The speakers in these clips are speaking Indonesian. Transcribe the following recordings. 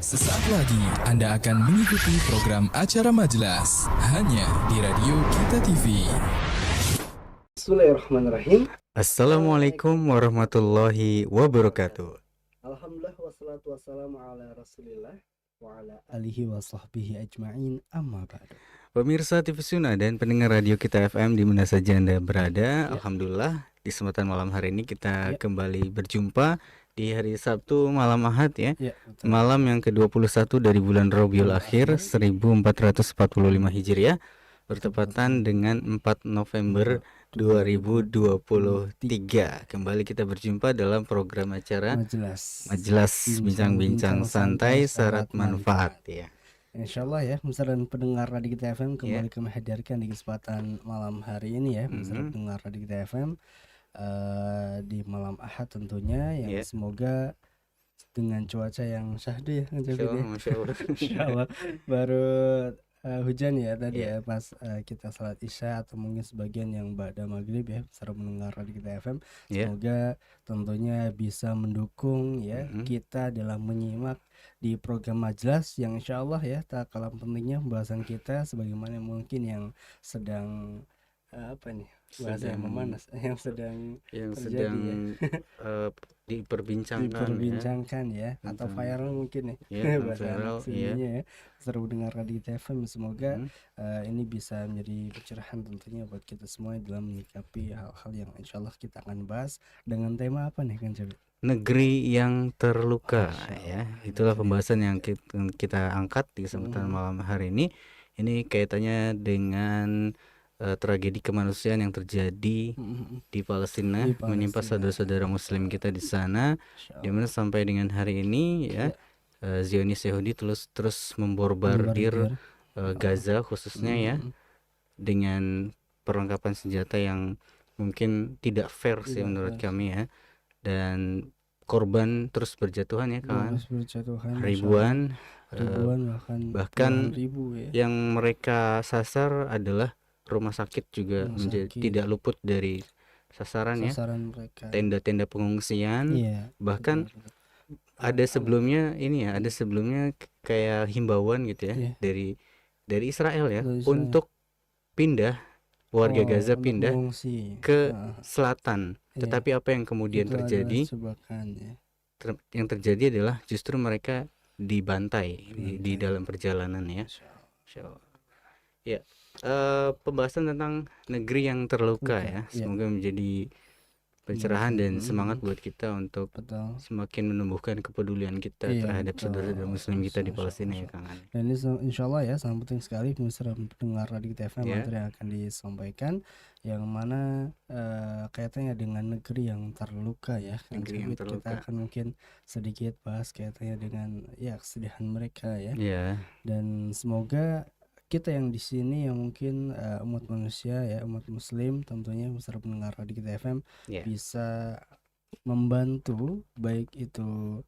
Sesaat lagi Anda akan mengikuti program acara Majelas hanya di Radio Kita TV. Bismillahirrahmanirrahim. Assalamualaikum warahmatullahi wabarakatuh. Alhamdulillah wassalatu wassalamu ala Rasulillah wa ala alihi wa sahbihi ajma'in, amma ba'du. Pemirsa TV Sunnah dan pendengar Radio Kita FM di mana saja Anda berada, Alhamdulillah di kesempatan malam hari ini kita kembali berjumpa di hari Sabtu malam Ahad ya. Malam yang ke-21 dari bulan Rabiul Akhir 1445 Hijriah bertepatan dengan 4 November 2023. Kembali kita berjumpa dalam program acara Majelas Bincang-bincang Santai Syarat Manfaat ya. Insyaallah ya, pemirsa dan pendengar Radio Kita FM kembali kami hadirkan di kesempatan malam hari ini ya, pemirsa dan pendengar Radio Kita FM di malam Ahad tentunya yang semoga dengan cuaca yang syahdu ya, Insyaallah baru hujan ya tadi ya pas kita salat Isya atau mungkin sebagian yang ba'da maghrib ya, secara mendengar Radio Kita FM. Semoga tentunya bisa mendukung ya kita dalam menyimak di program Majelas yang insyaallah ya tak kalah pentingnya pembahasan kita sebagaimana mungkin yang sedang bahasa yang memanas yang sedang diperbincangkan ya atau viral mungkin ya bahasa ya seru dengar Radio FM. Semoga ini bisa menjadi pencerahan tentunya buat kita semua dalam menyikapi hal-hal yang insyaallah kita akan bahas dengan tema apa nih kan Jabi? Negeri yang terluka ya. Itulah pembahasan yang kita angkat di kesempatan malam hari ini. Ini kaitannya dengan tragedi kemanusiaan yang terjadi di Palestina, menimpa saudara-saudara muslim kita di sana, di mana sampai dengan hari ini ya Zionis Yahudi terus memborbardir Gaza khususnya ya dengan perlengkapan senjata yang mungkin tidak fair sih menurut kami ya, dan korban terus berjatuhan ya kawan, ribuan bahkan yang mereka sasar adalah rumah sakit juga tidak luput dari sasaran ya, tenda-tenda pengungsian, bahkan ada sebelumnya kayak himbauan gitu ya dari Israel ya untuk pindah warga Gaza pindah ke selatan. Tetapi apa yang kemudian terjadi? Yang terjadi adalah justru mereka dibantai di dalam perjalanan ya. Ya. Pembahasan tentang negeri yang terluka ya, semoga menjadi pencerahan dan semangat buat kita untuk semakin menumbuhkan kepedulian kita terhadap saudara-saudara muslim kita di Palestina ya Kang. Dan ini insyaallah ya sangat penting sekali pemirsa pendengar Radio Kita FM materi yang akan disampaikan yang mana kaitannya dengan negeri yang terluka ya. Negeri yang terluka. Kita akan mungkin sedikit bahas kaitannya dengan kesedihan mereka ya. Dan semoga kita yang di sini yang mungkin umat manusia ya, umat muslim tentunya beserta pendengar Radio Kita FM bisa membantu baik itu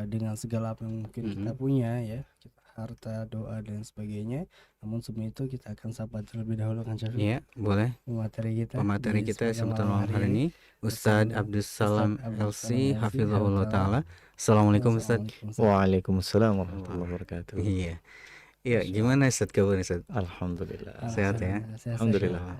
dengan segala apa yang mungkin kita punya ya, kita harta, doa dan sebagainya. Namun sebelum itu kita akan sapa terlebih dahulu kan Syafiq. Iya, boleh. Pemateri kita kesempatan malam hari ini Ustadz Abdus Salam LC hafizahullah taala. Assalamualaikum Ustadz. Waalaikumsalam warahmatullahi wabarakatuh. Iya, gimana Ustadz kabarnya Ustadz? Alhamdulillah. Sehat ya? Alhamdulillah.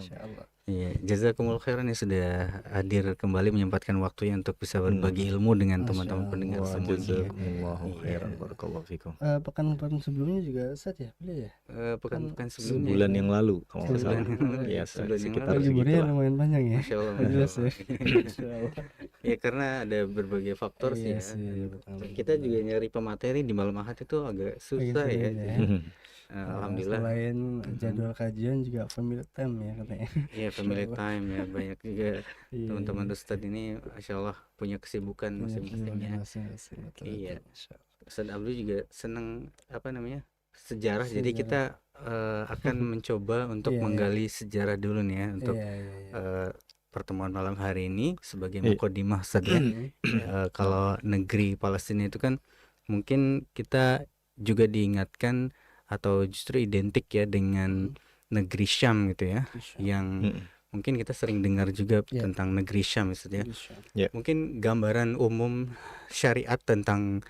Iya, jazakumullah khairan ya sudah hadir kembali menyempatkan waktunya untuk bisa berbagi ilmu dengan teman-teman pendengar semua. Jazakumullahu khairan, barakallahu fikum. Pekan sebelumnya juga Ustadz ya? Boleh ya? Pekan sebelumnya. Sebulan yang lalu kalau nggak salah. Ya, sekitar liburnya lumayan panjang ya. Masya Allah. Ya karena ada berbagai faktor sih ya. Kita juga nyari pemateri di malam Ahad itu agak susah ya. Alhamdulillah. Selain jadwal kajian juga family time ya katanya. Iya, family time ya, banyak juga teman-teman Ustadz ini Masya Allah punya kesibukan masing-masingnya. Iya. Ustadz Abdul juga senang sejarah. Jadi kita akan mencoba untuk menggali sejarah dulu nih ya untuk pertemuan malam hari ini sebagai muqaddimah Ustadz ya. Kalau negeri Palestina itu kan mungkin kita juga diingatkan atau justru identik ya dengan negeri Syam gitu ya, yang mungkin kita sering dengar juga tentang negeri Syam maksudnya. Mungkin gambaran umum syariat tentang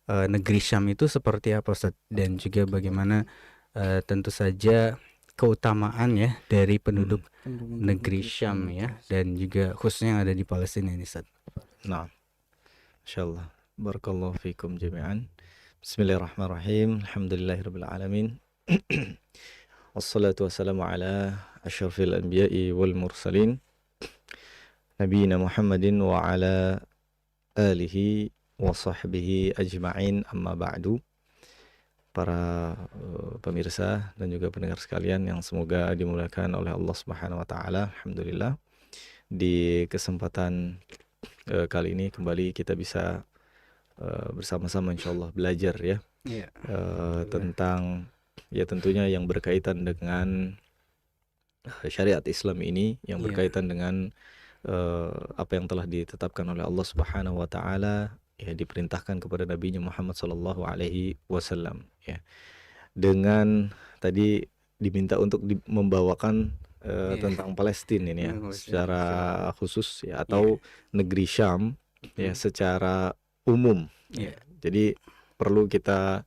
negeri Syam itu seperti apa Ustaz, dan juga bagaimana tentu saja keutamaan ya dari penduduk negeri Syam ya, dan juga khususnya yang ada di Palestina ini Ustaz. Nah, insyaallah. Barakallahu fikum jami'an. Bismillahirrahmanirrahim. Alhamdulillahirabbil alamin. Wassalatu wassalamu ala asyrafil anbiya'i wal mursalin. Nabiyina Muhammadin wa ala alihi wa sahbihi ajma'in, amma ba'du. Para pemirsa dan juga pendengar sekalian yang semoga dimuliakan oleh Allah Subhanahu wa taala. Alhamdulillah, di kesempatan kali ini kembali kita bisa bersama-sama insyaallah belajar ya, tentang ya tentunya yang berkaitan dengan syariat Islam ini, yang berkaitan dengan apa yang telah ditetapkan oleh Allah Subhanahu wa taala, ya diperintahkan kepada Nabi Muhammad sallallahu alaihi wasallam ya. Dengan tadi diminta untuk membawakan tentang Palestina ini ya, secara khusus ya, atau negeri Syam ya secara umum. Jadi perlu kita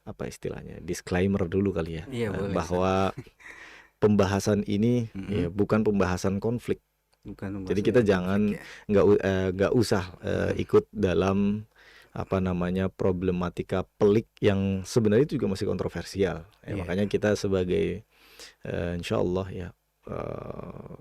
apa istilahnya, disclaimer dulu kali ya, bahwa pembahasan ini ya bukan pembahasan konflik. Jadi kita jangan nggak usah ikut dalam apa namanya problematika pelik yang sebenarnya juga masih kontroversial. Makanya kita sebagai insyaallah ya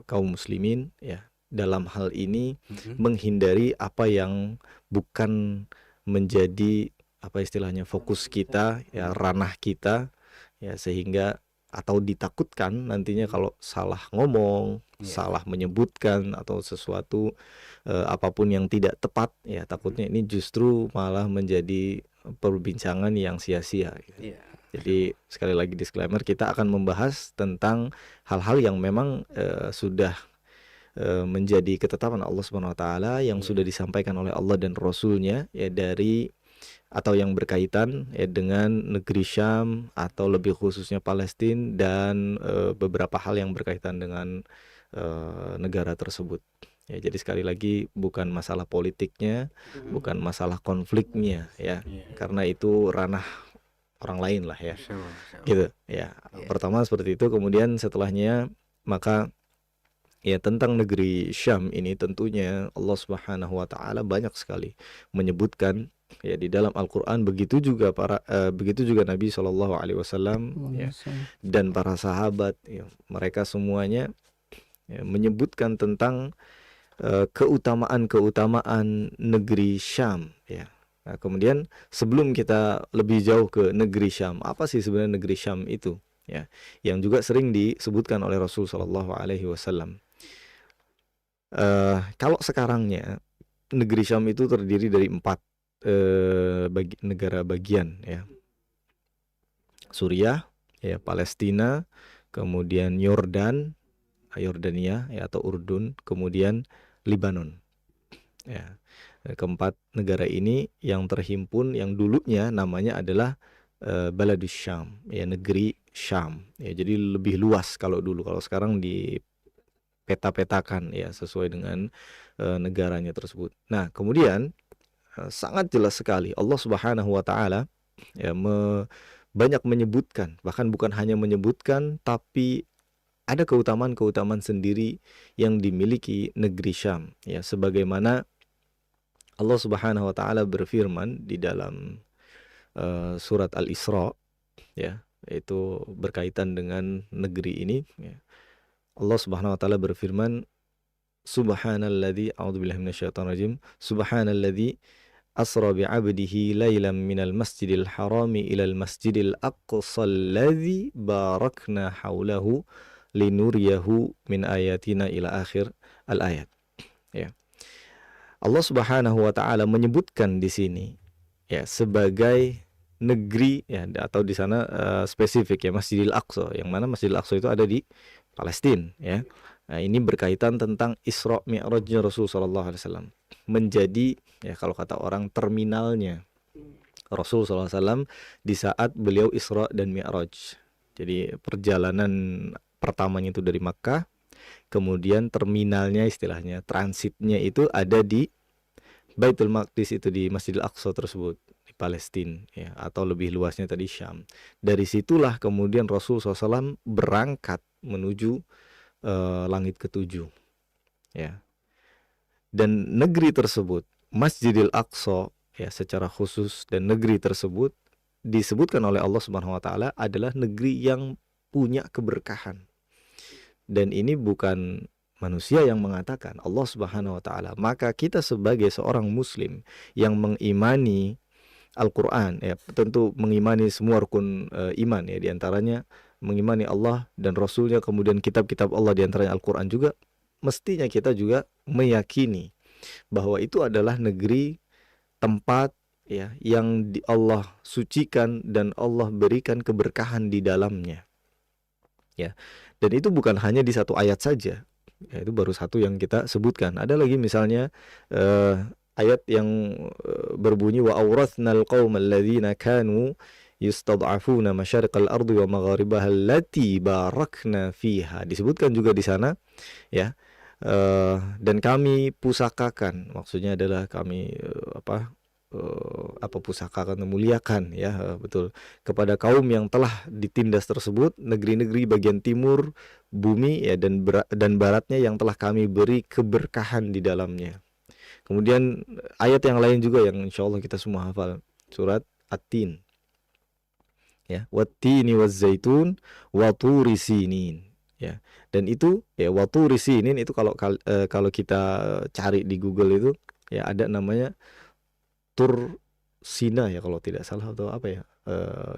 kaum muslimin ya dalam hal ini menghindari apa yang bukan menjadi apa istilahnya fokus kita ya, ranah kita ya, sehingga atau ditakutkan nantinya kalau salah ngomong, salah menyebutkan atau sesuatu apapun yang tidak tepat ya, takutnya ini justru malah menjadi perbincangan yang sia-sia gitu. Jadi sekali lagi disclaimer, kita akan membahas tentang hal-hal yang memang sudah menjadi ketetapan Allah Subhanahu wa taala, yang sudah disampaikan oleh Allah dan Rasulnya ya, dari atau yang berkaitan ya dengan negeri Syam atau lebih khususnya Palestina, dan beberapa hal yang berkaitan dengan negara tersebut. Ya, jadi sekali lagi bukan masalah politiknya, bukan masalah konfliknya ya, karena itu ranah orang lain lah ya. Gitu ya. Pertama seperti itu, kemudian setelahnya maka ya tentang negeri Syam ini tentunya Allah Subhanahu wa taala banyak sekali menyebutkan ya di dalam Al-Qur'an, begitu juga Nabi Shallallahu alaihi wasallam ya, dan para sahabat ya, mereka semuanya ya, menyebutkan tentang keutamaan negeri Syam ya. Nah, kemudian sebelum kita lebih jauh ke negeri Syam, apa sih sebenarnya negeri Syam itu ya, yang juga sering disebutkan oleh Rasul Shallallahu alaihi wasallam. Kalau sekarangnya negeri Syam itu terdiri dari 4 negara bagian ya. Suriah ya, Palestina, kemudian Yordania ya, atau Urdun, kemudian Libanon ya. Keempat negara ini yang terhimpun, yang dulunya namanya adalah Baladus Syam ya, negeri Syam ya. Jadi lebih luas kalau dulu, kalau sekarang di peta-petakan ya sesuai dengan negaranya tersebut. Nah, kemudian sangat jelas sekali Allah Subhanahu wa taala ya banyak menyebutkan, bahkan bukan hanya menyebutkan, tapi ada keutamaan-keutamaan sendiri yang dimiliki negeri Syam ya, sebagaimana Allah Subhanahu wa taala berfirman di dalam surat Al-Isra ya, itu berkaitan dengan negeri ini ya. Allah Subhanahu wa taala berfirman, Subhanalladzi a'udzubillahi minasyaitonirrajim, Subhanalladzi asra bi'abdihi lailan minal masjidil harami ilal masjidil aqsal ladzi barakna haulahu linuriyahu min ayatina ila akhir al-ayat ya. Allah Subhanahu wa taala menyebutkan di sini ya sebagai negeri ya, atau di sana spesifik ya Masjidil Aqsa, yang mana Masjidil Aqsa itu ada di Palestina ya. Nah, ini berkaitan tentang Isra Mi'rajnya Rasul sallallahu alaihi wasallam, menjadi ya kalau kata orang terminalnya Rasul sallallahu alaihi wasallam di saat beliau Isra dan Mi'raj. Jadi perjalanan pertamanya itu dari Makkah, kemudian terminalnya istilahnya, transitnya itu ada di Baitul Maqdis, itu di Masjidil Aqsa tersebut, di Palestina ya, atau lebih luasnya tadi Syam. Dari situlah kemudian Rasul SAW berangkat menuju langit ketujuh ya. Dan negeri tersebut, Masjidil Aqsa ya secara khusus, dan negeri tersebut disebutkan oleh Allah Subhanahu wa taala adalah negeri yang punya keberkahan. Dan ini bukan manusia yang mengatakan, Allah Subhanahu wa taala. Maka kita sebagai seorang muslim yang mengimani Al-Qur'an ya, tentu mengimani semua rukun iman ya, diantaranya mengimani Allah dan Rasulnya, kemudian kitab-kitab Allah diantaranya Al-Qur'an juga, mestinya kita juga meyakini bahwa itu adalah negeri, tempat ya yang Allah sucikan dan Allah berikan keberkahan di dalamnya ya. Dan itu bukan hanya di satu ayat saja ya, itu baru satu yang kita sebutkan. Ada lagi misalnya ayat yang berbunyi wa awrathnal qaumal ladzina kanu yustad'afuna masyariqal ardi wa magharibaha allati barakna fiha, disebutkan juga di sana ya. Dan kami pusakakan, maksudnya adalah kami pusakakan, memuliakan ya, betul, kepada kaum yang telah ditindas tersebut, negeri-negeri bagian timur bumi ya, dan baratnya yang telah kami beri keberkahan di dalamnya. Kemudian ayat yang lain juga yang insya Allah kita semua hafal, surat At-Tin ya, wattini wazzaitun wa turi sinin ya. Dan itu ya, wa turi sinin itu kalau kita cari di Google itu ya, ada namanya Tur Sina ya kalau tidak salah, atau apa ya,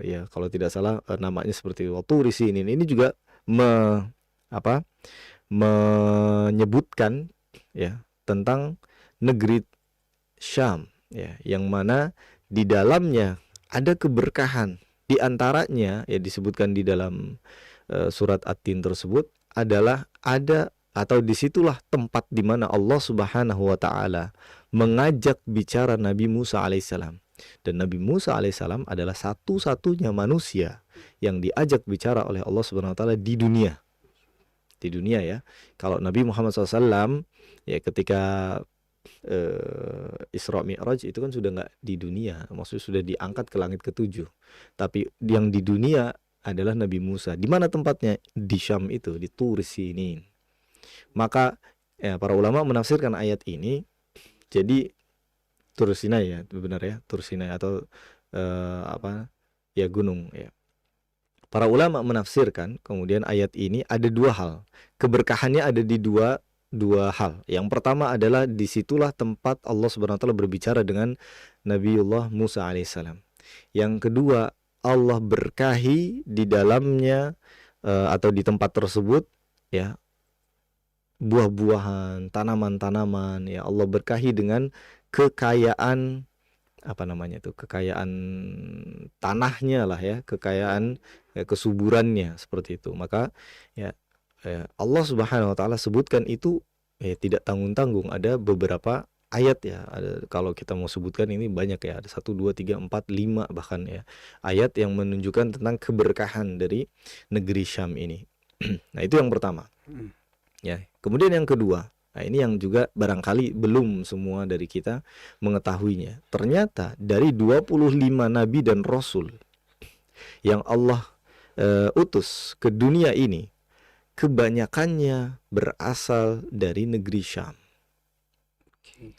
ya kalau tidak salah namanya seperti itu, wa turi sinin. Ini juga menyebutkan ya tentang negeri Syam ya, yang mana di dalamnya ada keberkahan. Di antaranya ya disebutkan di dalam surat At-Tin tersebut adalah ada, atau disitulah tempat di mana Allah Subhanahu wa taala mengajak bicara Nabi Musa alaihissalam. Dan Nabi Musa alaihissalam adalah satu-satunya manusia yang diajak bicara oleh Allah Subhanahu wa taala di dunia. Di dunia ya. Kalau Nabi Muhammad SAW ya ketika Isra Mi'raj itu kan sudah nggak di dunia, maksudnya sudah diangkat ke langit ketujuh. Tapi yang di dunia adalah Nabi Musa. Di mana tempatnya? Di Syam itu, di Tur Sinin. Maka ya, para ulama menafsirkan ayat ini, jadi Tur Sinai ya, benar ya, Tur Sinai atau ya gunung ya. Para ulama menafsirkan kemudian ayat ini ada dua hal. Keberkahannya ada di dua hal. Yang pertama adalah disitulah tempat Allah Subhanahu wa taala berbicara dengan Nabiullah Musa alaihissalam. Yang kedua, Allah berkahi di dalamnya atau di tempat tersebut ya, buah-buahan, tanaman-tanaman ya, Allah berkahi dengan kekayaan kekayaan tanahnya lah ya, kekayaan ya, kesuburannya seperti itu. Maka ya, Allah Subhanahu wa taala sebutkan itu ya, tidak tanggung-tanggung. Ada beberapa ayat ya, ada, kalau kita mau sebutkan ini banyak ya, ada 1, 2, 3, 4, 5 bahkan ya, ayat yang menunjukkan tentang keberkahan dari negeri Syam ini. Nah itu yang pertama ya. Kemudian yang kedua, nah ini yang juga barangkali belum semua dari kita mengetahuinya. Ternyata dari 25 nabi dan rasul yang Allah utus ke dunia ini, kebanyakannya berasal dari negeri Syam.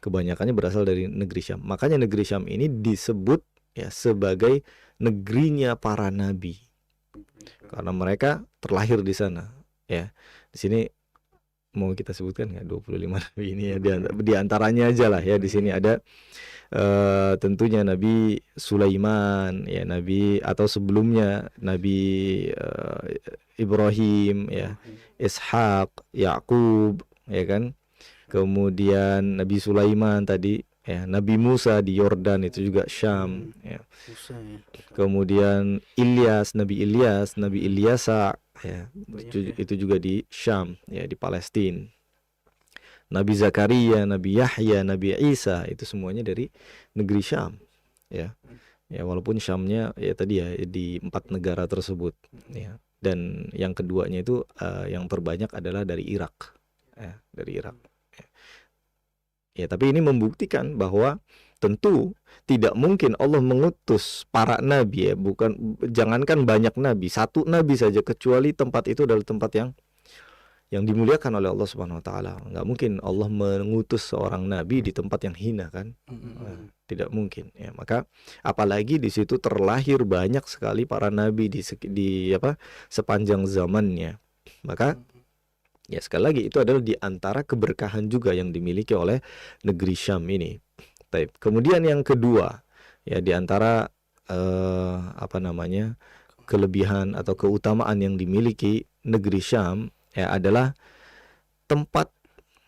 Kebanyakannya berasal dari negeri Syam. Makanya negeri Syam ini disebut ya sebagai negerinya para nabi, karena mereka terlahir di sana ya. Di sini mau kita sebutkan nggak 25 nabi ini ya, di antaranya aja lah ya. Di sini ada tentunya Nabi Sulaiman ya, nabi atau sebelumnya Nabi Ibrahim ya, Ishak, Yakub ya kan. Kemudian Nabi Sulaiman tadi ya, Nabi Musa di Yordan itu juga Syam ya. Kemudian Nabi Ilyasa ya, itu juga di Syam ya, di Palestina. Nabi Zakaria, Nabi Yahya, Nabi Isa, itu semuanya dari negeri Syam ya. Ya walaupun Syamnya ya tadi ya di 4 negara tersebut ya. Dan yang keduanya itu yang terbanyak adalah dari Irak ya, dari Irak. Ya, tapi ini membuktikan bahwa tentu tidak mungkin Allah mengutus para nabi ya, bukan jangankan banyak nabi, satu nabi saja, kecuali tempat itu adalah tempat yang dimuliakan oleh Allah Subhanahu wa taala. Nggak mungkin Allah mengutus seorang nabi di tempat yang hina kan? Tidak mungkin ya. Maka apalagi di situ terlahir banyak sekali para nabi di sepanjang zamannya. Maka ya sekali lagi itu adalah di antara keberkahan juga yang dimiliki oleh negeri Syam ini. Baik. Kemudian yang kedua ya di antara kelebihan atau keutamaan yang dimiliki negeri Syam ya adalah tempat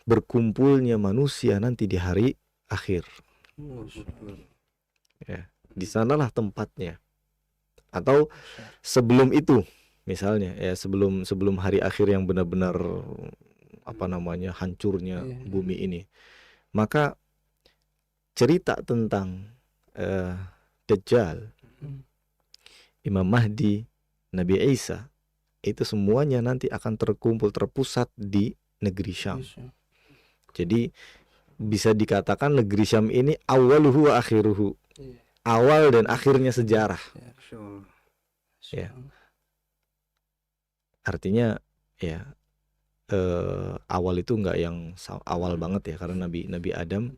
berkumpulnya manusia nanti di hari akhir. Ya, di sanalah tempatnya. Atau sebelum itu, misalnya ya sebelum hari akhir yang benar-benar hancurnya bumi ini. Maka cerita tentang Dajjal, Imam Mahdi, Nabi Isa, itu semuanya nanti akan terpusat di negeri Syam. Jadi bisa dikatakan negeri Syam ini awaluhu wa akhiruhu, awal dan akhirnya sejarah. Ya. Artinya ya awal itu enggak yang awal banget ya, karena Nabi Adam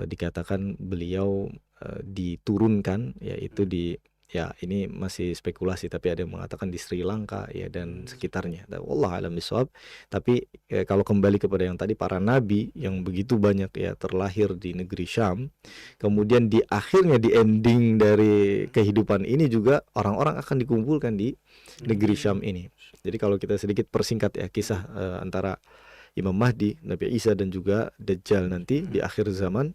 dikatakan beliau diturunkan yaitu di ya ini masih spekulasi, tapi ada yang mengatakan di Sri Lanka ya dan sekitarnya. Wallahu a'lam bishawab. Tapi kalau kembali kepada yang tadi, para nabi yang begitu banyak ya terlahir di negeri Syam, kemudian di akhirnya di ending dari kehidupan ini juga orang-orang akan dikumpulkan di negeri Syam ini. Jadi kalau kita sedikit persingkat ya kisah antara Imam Mahdi, Nabi Isa dan juga Dajjal nanti di akhir zaman.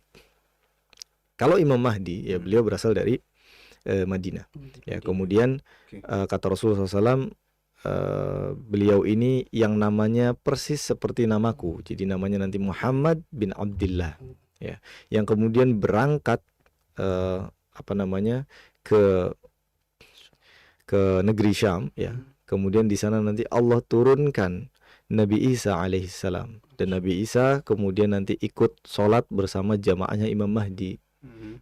Kalau Imam Mahdi ya beliau berasal dari Madinah. Ya, kemudian kata Rasulullah SAW, beliau ini yang namanya persis seperti namaku. Jadi namanya nanti Muhammad bin Abdullah. Ya, yang kemudian berangkat ke negeri Syam. Ya, kemudian di sana nanti Allah turunkan Nabi Isa alaihissalam, dan Nabi Isa kemudian nanti ikut sholat bersama jamaahnya Imam Mahdi.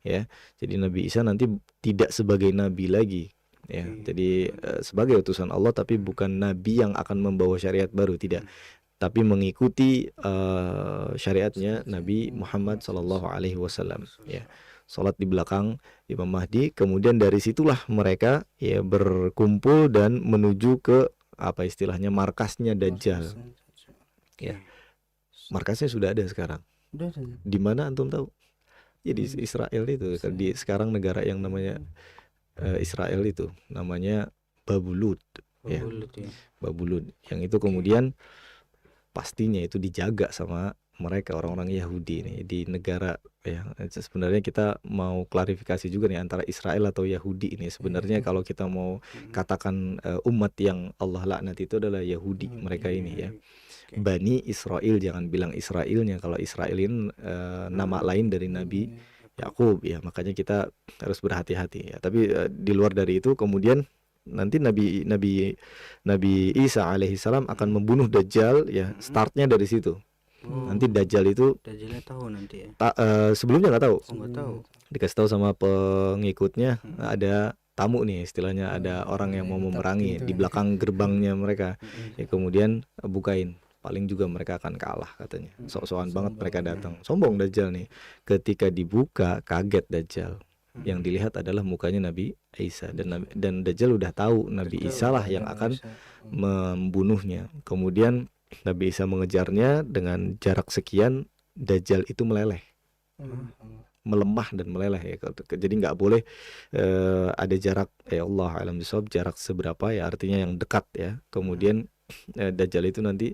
Ya, jadi Nabi Isa nanti tidak sebagai nabi lagi ya. Jadi sebagai utusan Allah, tapi bukan nabi yang akan membawa syariat baru, tidak, tapi mengikuti syariatnya Nabi Muhammad SAW ya. Salat di belakang Imam Mahdi, kemudian dari situlah mereka ya berkumpul dan menuju ke istilahnya markasnya Dajjal. Ya. Markasnya sudah ada sekarang. Di mana antum tahu? Ya di Israel itu, di sekarang negara yang namanya Israel itu namanya Babulud ya. Babulud yang itu kemudian pastinya itu dijaga sama mereka orang-orang Yahudi nih di negara ya. Sebenarnya kita mau klarifikasi juga nih antara Israel atau Yahudi ini. Sebenarnya kalau kita mau katakan umat yang Allah laknat itu adalah Yahudi mereka ini ya. Bani Israel, jangan bilang Israelnya. Kalau Israel ini nama lain dari Nabi Yakub ya, makanya kita harus berhati-hati ya. Tapi di luar dari itu kemudian nanti Nabi Isa alaihissalam akan membunuh Dajjal ya. Startnya dari situ. Nanti Dajjal itu Dajjalnya tahu nanti ya. Sebelumnya nggak tahu. Nggak tahu. Dikasih tahu sama pengikutnya ada tamu nih istilahnya, ada orang yang mau memerangi di belakang gerbangnya mereka. Ya kemudian bukain. Paling juga mereka akan kalah katanya. Sok-sokan banget mereka datang. Sombong Dajjal nih. Ketika dibuka kaget Dajjal. Yang dilihat adalah mukanya Nabi Isa, dan Dajjal udah tahu Nabi Isa lah yang akan membunuhnya. Kemudian Nabi Isa mengejarnya dengan jarak sekian, Dajjal itu meleleh. Melemah dan meleleh ya. Jadi nggak boleh ada jarak ya Allah alam bisawab, jarak seberapa ya, artinya yang dekat ya. Kemudian Dajjal itu nanti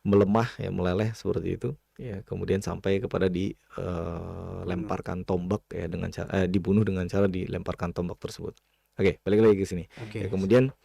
melemah ya, meleleh seperti itu ya, kemudian sampai kepada dilemparkan tombak ya, dengan cara dibunuh dengan cara dilemparkan tombak tersebut. Oke, balik lagi ke sini. Ya, kemudian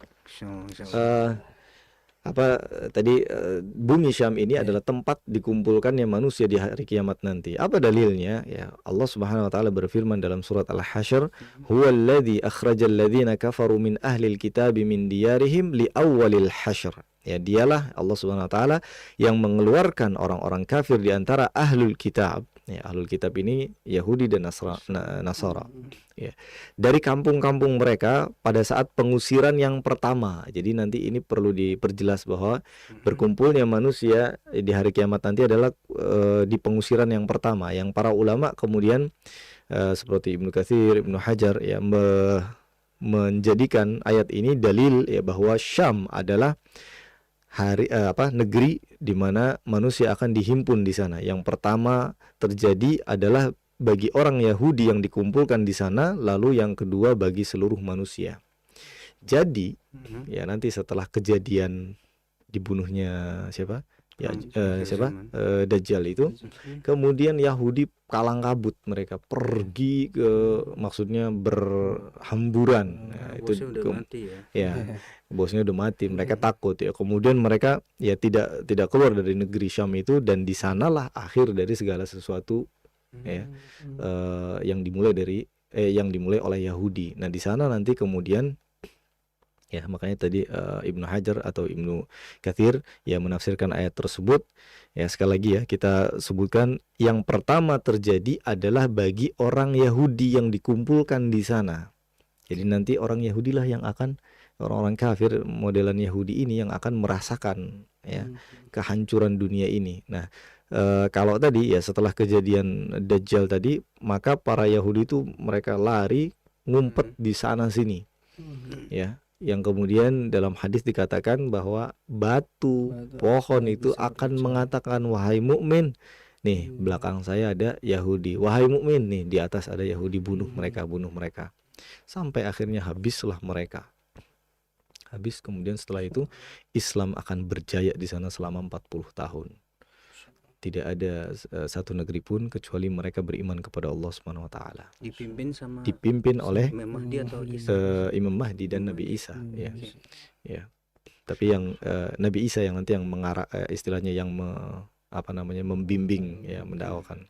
bumi Syam ini adalah tempat dikumpulkannya manusia di hari kiamat nanti. Apa dalilnya? Ya, Allah Subhanahu wa taala berfirman dalam surat Al-Hasyr, "Huwallazi akhrajal ladzina kafaru min ahlil kitabi min diyarihim li awwalil hasyr." Ya, dialah Allah Subhanahu wa taala yang mengeluarkan orang-orang kafir di antara ahlul kitab Ya, ahlul kitab ini Yahudi dan Nasara. Ya. Dari kampung-kampung mereka pada saat pengusiran yang pertama. Jadi nanti ini perlu diperjelas bahwa berkumpulnya manusia di hari kiamat nanti adalah di pengusiran yang pertama. Yang para ulama kemudian seperti Ibnu Katsir, Ibnu Hajar ya menjadikan ayat ini dalil ya bahwa Syam adalah negeri di mana manusia akan dihimpun di sana. Yang pertama terjadi adalah bagi orang Yahudi yang dikumpulkan di sana, lalu yang kedua bagi seluruh manusia. Jadi ya nanti setelah kejadian dibunuhnya siapa? Ya Dajjal itu, kemudian Yahudi kalang kabut, mereka pergi ke maksudnya berhamburan. Nah, itu bosnya udah mati, mereka takut ya. Kemudian mereka ya tidak keluar dari negeri Syam itu, dan di sanalah akhir dari segala sesuatu ya yang dimulai oleh Yahudi. Nah, di sana nanti kemudian ya makanya tadi Ibnu Hajar atau Ibnu Katsir ya menafsirkan ayat tersebut. Ya sekali lagi ya kita sebutkan, yang pertama terjadi adalah bagi orang Yahudi yang dikumpulkan di sana. Jadi nanti orang Yahudi lah yang akan, orang-orang kafir modelan Yahudi ini yang akan merasakan ya kehancuran dunia ini. Nah, kalau tadi ya setelah kejadian Dajjal tadi, maka para Yahudi itu mereka lari ngumpet di sana sini. Ya, yang kemudian dalam hadis dikatakan bahwa batu pohon itu akan mengatakan, wahai mukmin, nih belakang saya ada Yahudi, wahai mukmin, nih di atas ada Yahudi, bunuh mereka. Sampai akhirnya habislah mereka. Habis, kemudian setelah itu Islam akan berjaya di sana selama 40 tahun. Tidak ada satu negeri pun kecuali mereka beriman kepada Allah Subhanahu wa taala. Dipimpin oleh Imam Mahdi dan Nabi Isa ya. Ya. Tapi yang Nabi Isa yang nanti yang mengarah istilahnya yang membimbing ya, mendakwakan.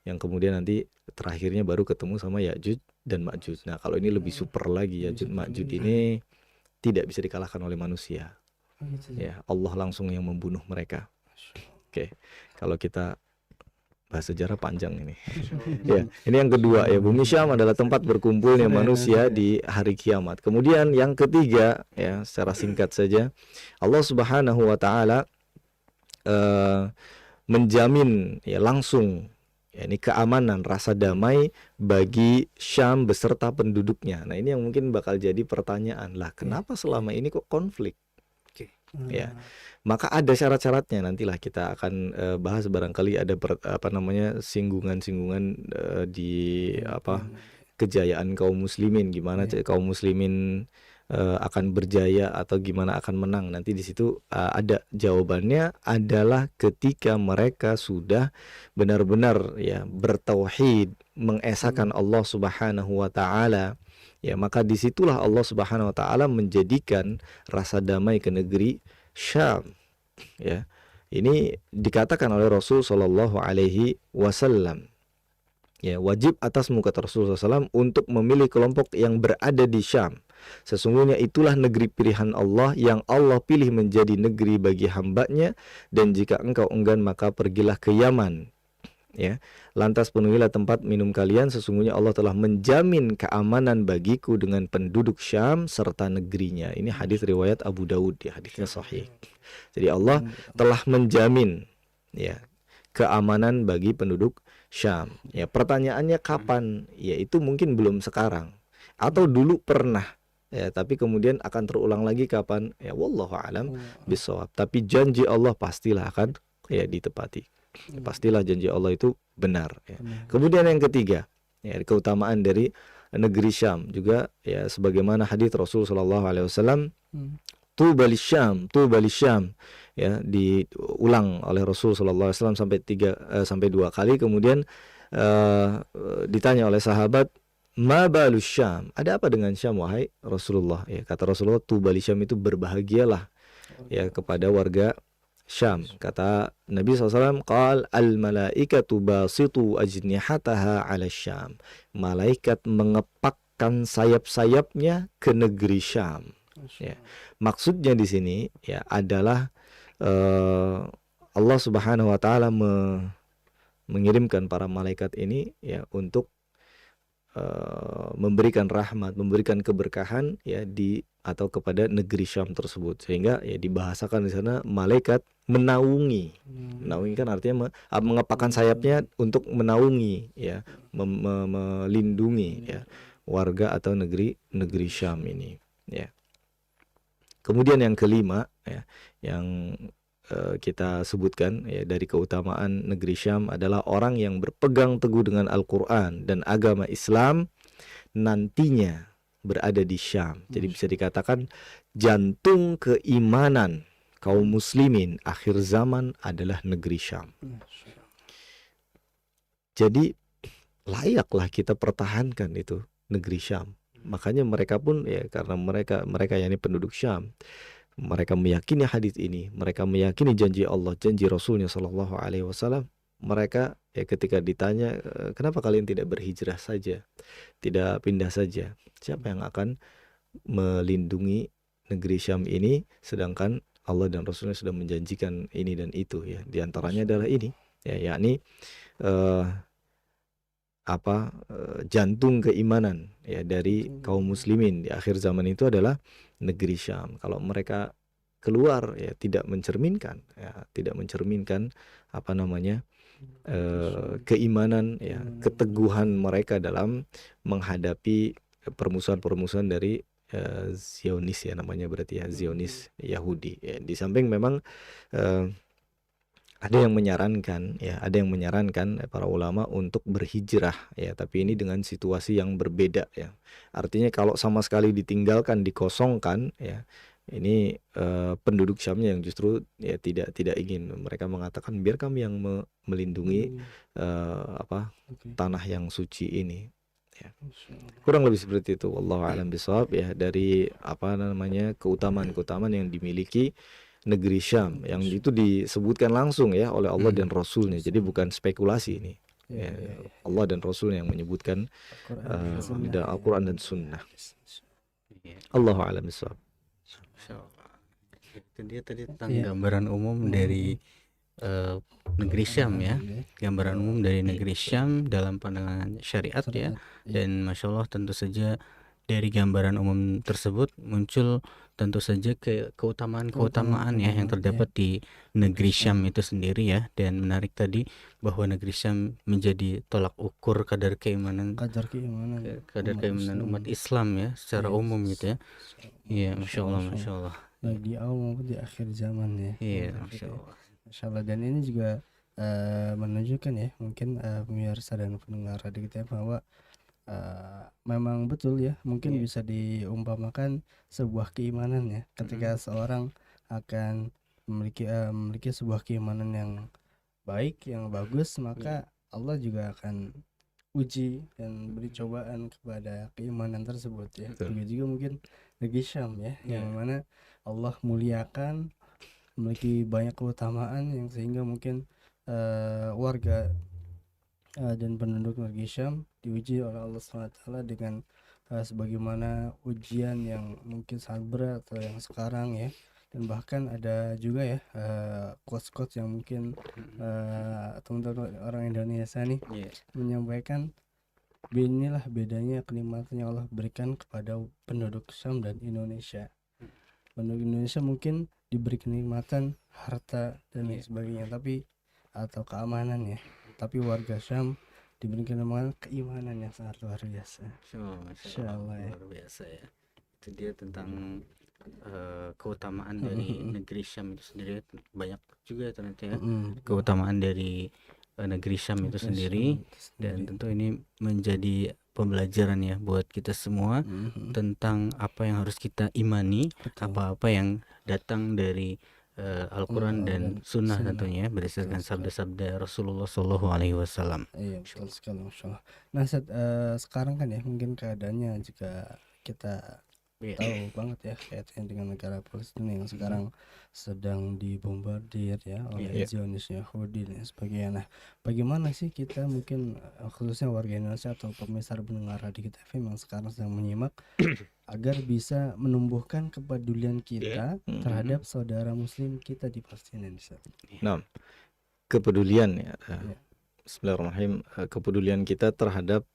Yang kemudian nanti terakhirnya baru ketemu sama Ya'juj dan Ma'juj. Nah, kalau ini lebih super lagi, Ya'juj Ma'juj ini tidak bisa dikalahkan oleh manusia. Ya, Allah langsung yang membunuh mereka. Oke, kalau kita bahas sejarah panjang ini. Ya, ini yang kedua ya, bumi Syam adalah tempat berkumpulnya manusia di hari kiamat. Kemudian yang ketiga ya, secara singkat saja, Allah Subhanahu wa taala menjamin ya langsung ya, ini keamanan, rasa damai bagi Syam beserta penduduknya. Nah, ini yang mungkin bakal jadi pertanyaan, lah kenapa selama ini kok konflik? Ya, maka ada syarat-syaratnya, nantilah kita akan bahas, barangkali ada singgungan-singgungan di kejayaan kaum muslimin, gimana kaum muslimin akan berjaya atau gimana akan menang. Nanti di situ ada jawabannya, adalah ketika mereka sudah benar-benar ya bertauhid, mengesahkan Allah Subhanahu wa taala. Ya, maka disitulah Allah Subhanahu wa taala menjadikan rasa damai ke negeri Syam. Ya. Ini dikatakan oleh Rasul sallallahu alaihi wasallam. Ya, wajib atasmu, kata Rasul SAW, untuk memilih kelompok yang berada di Syam. Sesungguhnya itulah negeri pilihan Allah yang Allah pilih menjadi negeri bagi hambanya, dan jika engkau enggan maka pergilah ke Yaman. Ya, lantas penuhilah tempat minum kalian, sesungguhnya Allah telah menjamin keamanan bagiku dengan penduduk Syam serta negerinya. Ini hadis riwayat Abu Daud ya, hadisnya sahih. Jadi Allah telah menjamin ya keamanan bagi penduduk Syam. Ya, pertanyaannya kapan? Ya, itu mungkin belum sekarang, atau dulu pernah. Ya, tapi kemudian akan terulang lagi kapan? Ya, wallahu alam bisawab. Tapi janji Allah pastilah akan ya ditepati. Pastilah janji Allah itu benar ya. Kemudian yang ketiga ya, keutamaan dari negeri Syam juga ya, sebagaimana hadis Rasul sallallahu alaihi wasallam, tuba lisyam ya, diulang oleh Rasul sallallahu alaihi wasallam sampai 2 kali. Kemudian ditanya oleh sahabat, ma balus Syam, ada apa dengan Syam wahai Rasulullah? Ya, kata Rasulullah, tuba lisyam itu berbahagialah ya kepada warga Syam. Kata Nabi SAW, qal al malaikatu basitu ajnihataha ala Syam, malaikat mengepakkan sayap-sayapnya ke negeri Syam. Ya. Maksudnya di sini ya adalah Allah Subhanahu wa taala mengirimkan para malaikat ini ya untuk memberikan rahmat, memberikan keberkahan ya di atau kepada negeri Syam tersebut, sehingga ya dibahasakan di sana malaikat menaungi. Menaungi kan artinya mengepakkan sayapnya untuk menaungi ya, melindungi ya warga atau negeri Syam ini ya. Kemudian yang kelima ya, yang kita sebutkan ya dari keutamaan negeri Syam adalah orang yang berpegang teguh dengan Al-Quran dan agama Islam nantinya berada di Syam. Jadi bisa dikatakan jantung keimanan kaum muslimin akhir zaman adalah negeri Syam. Jadi layaklah kita pertahankan itu negeri Syam. Makanya mereka pun ya, karena mereka yakni penduduk Syam, mereka meyakini hadis ini, mereka meyakini janji Allah, janji Rasulnya Shallallahu Alaihi Wasallam. Mereka ya ketika ditanya, kenapa kalian tidak berhijrah saja, tidak pindah saja? Siapa yang akan melindungi negeri Syam ini, sedangkan Allah dan Rasulnya sudah menjanjikan ini dan itu ya. Di antaranya adalah ini, ya, yakni jantung keimanan ya dari kaum muslimin di akhir zaman itu adalah negeri Syam. Kalau mereka keluar ya tidak mencerminkan keimanan ya, keteguhan mereka dalam menghadapi permusuhan-permusuhan dari Zionis ya namanya, berarti ya Zionis Yahudi ya. Di samping memang ada yang menyarankan para ulama untuk berhijrah ya, tapi ini dengan situasi yang berbeda ya. Artinya kalau sama sekali ditinggalkan, dikosongkan ya, ini penduduk Syamnya yang justru ya tidak ingin. Mereka mengatakan biar kami yang melindungi tanah yang suci ini ya. Kurang lebih seperti itu, wallahu a'lam bishawab ya, dari keutamaan-keutamaan yang dimiliki negeri Syam, yang itu disebutkan langsung ya oleh Allah dan Rasulnya. Jadi bukan spekulasi ini ya, Allah dan Rasulnya yang menyebutkan di Al-Quran dan Sunnah. Allahu a'lam bishawab. Itu dia tadi tentang gambaran umum dari negeri Syam ya, gambaran umum dari negeri Syam dalam pandangan syariat ya. Dan Masya Allah tentu saja dari gambaran umum tersebut muncul tentu saja keutamaan ya yang terdapat di negeri Syam itu sendiri ya. Dan menarik tadi bahwa negeri Syam menjadi tolak ukur kadar keimanan umat Islam ya secara umum gitu ya. Iya, Masya Allah. Baik di awal maupun di akhir zaman ya. Iya, Masya Allah. Dan ini juga menunjukkan ya, mungkin pemirsa dan pendengar radio kita bahwa memang betul ya, mungkin bisa diumpamakan sebuah keimanan ya, ketika seorang akan memiliki sebuah keimanan yang baik, yang bagus, maka Allah juga akan uji dan beri cobaan kepada keimanan tersebut ya. Begitu juga mungkin negeri Syam ya, yang mana Allah muliakan, memiliki banyak keutamaan yang sehingga mungkin warga dan penduduk negeri Syam diuji oleh Allah SWT dengan sebagaimana ujian yang mungkin sangat berat atau yang sekarang ya. Dan bahkan ada juga ya quotes-quotes yang mungkin teman-teman orang Indonesia nih menyampaikan, inilah bedanya kenikmatan yang Allah berikan kepada penduduk Syam dan Indonesia. Penduduk Indonesia mungkin diberi kenikmatan harta dan lain sebagainya, atau keamanan ya, tapi warga Syam diberikan keimanan yang sangat luar biasa. Masya Allah ya. Luar biasa ya. Itu dia tentang keutamaan dari negeri Syam itu sendiri. Banyak juga ternyata ya keutamaan dari negeri Syam itu sendiri. Dan tentu ini menjadi pembelajaran ya buat kita semua tentang apa yang harus kita imani, apa-apa yang datang dari Al-Quran dan Sunnah tentunya berdasarkan sabda-sabda Rasulullah Shallallahu Alaihi Wasallam. Iya, betul sekali, Masya Allah. Nah, sekarang kan ya mungkin keadaannya juga kita tahu banget ya, kaitannya dengan negara Palestina yang sekarang sedang dibombardir ya oleh Zionis Yahudi dan sebagainya. Nah, bagaimana sih kita mungkin khususnya warga Indonesia atau pemirsa pendengar Radio Kita FM yang sekarang sedang menyimak agar bisa menumbuhkan kepedulian kita terhadap saudara muslim kita di Palestina. Nah, kepedulian ya. Bismillahirrahmanirrahim. Kepedulian kita terhadap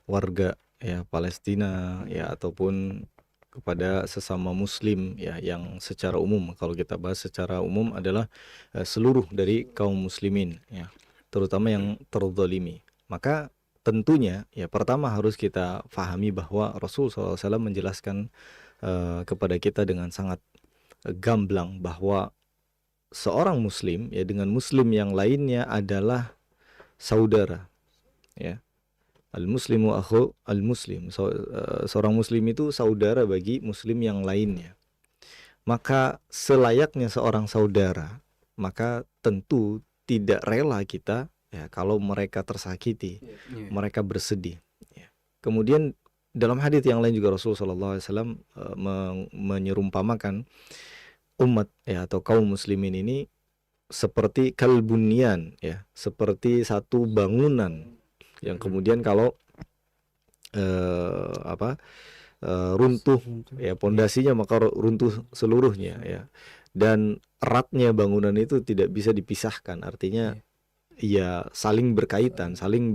warga ya Palestina ya ataupun kepada sesama muslim ya yang secara umum, kalau kita bahas secara umum adalah seluruh dari kaum muslimin ya, terutama yang terzalimi. Maka tentunya ya pertama harus kita fahami bahwa Rasul SAW menjelaskan kepada kita dengan sangat gamblang bahwa seorang muslim ya dengan muslim yang lainnya adalah saudara ya. Al-muslimu akhu al-muslim. Seorang muslim itu saudara bagi muslim yang lainnya. Maka selayaknya seorang saudara, maka tentu tidak rela kita ya kalau mereka tersakiti, mereka bersedih ya. Kemudian dalam hadits yang lain juga Rasulullah SAW menyerumpamakan umat ya atau kaum muslimin ini seperti kalbunyan ya, seperti satu bangunan yang kemudian kalau runtuh ya pondasinya maka runtuh seluruhnya ya, dan eratnya bangunan itu tidak bisa dipisahkan, artinya ya saling berkaitan, saling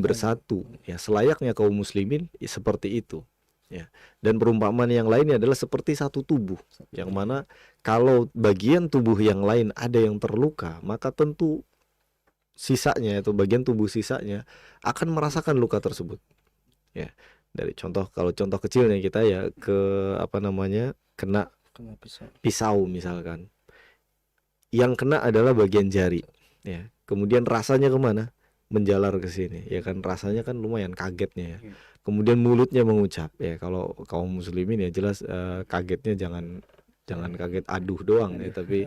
bersatu ya, selayaknya kaum muslimin ya, seperti itu ya. Dan perumpamaan yang lainnya adalah seperti satu tubuh yang mana kalau bagian tubuh yang lain ada yang terluka, maka tentu sisanya atau bagian tubuh sisanya akan merasakan luka tersebut ya. Dari kalau contoh kecilnya kita ya kena pisau misalkan, yang kena adalah bagian jari ya, kemudian rasanya kemana, menjalar ke sini ya kan, rasanya kan lumayan kagetnya ya. Kemudian mulutnya mengucap ya, kalau kaum muslimin ya jelas kagetnya jangan kaget aduh doang ya, tapi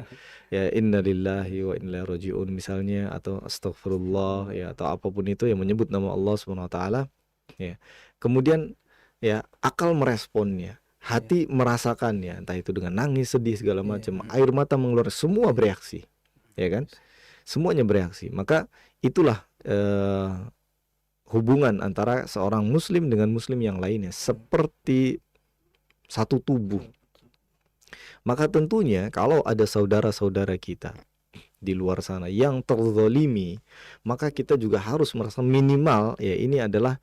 ya innalillahi wa inna ilaihi rajiun misalnya, atau astagfirullah ya, atau apapun itu yang menyebut nama Allah Subhanahu wa taala ya. Kemudian ya akal meresponnya, hati merasakannya, entah itu dengan nangis, sedih segala macam, air mata mengeluar, semua bereaksi ya kan, semuanya bereaksi. Maka itulah hubungan antara seorang muslim dengan muslim yang lainnya seperti satu tubuh. Maka tentunya kalau ada saudara-saudara kita di luar sana yang terzalimi, maka kita juga harus merasa minimal ya ini adalah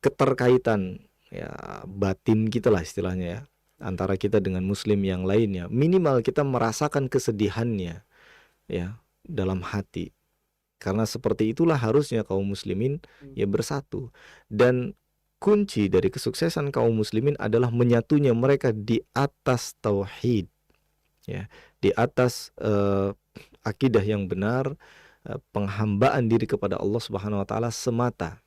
keterkaitan ya batin kita lah istilahnya ya, antara kita dengan muslim yang lainnya. Minimal kita merasakan kesedihannya ya dalam hati, karena seperti itulah harusnya kaum muslimin ya bersatu. Dan kunci dari kesuksesan kaum muslimin adalah menyatunya mereka di atas tauhid ya, di atas akidah yang benar, penghambaan diri kepada Allah Subhanahu wa taala semata.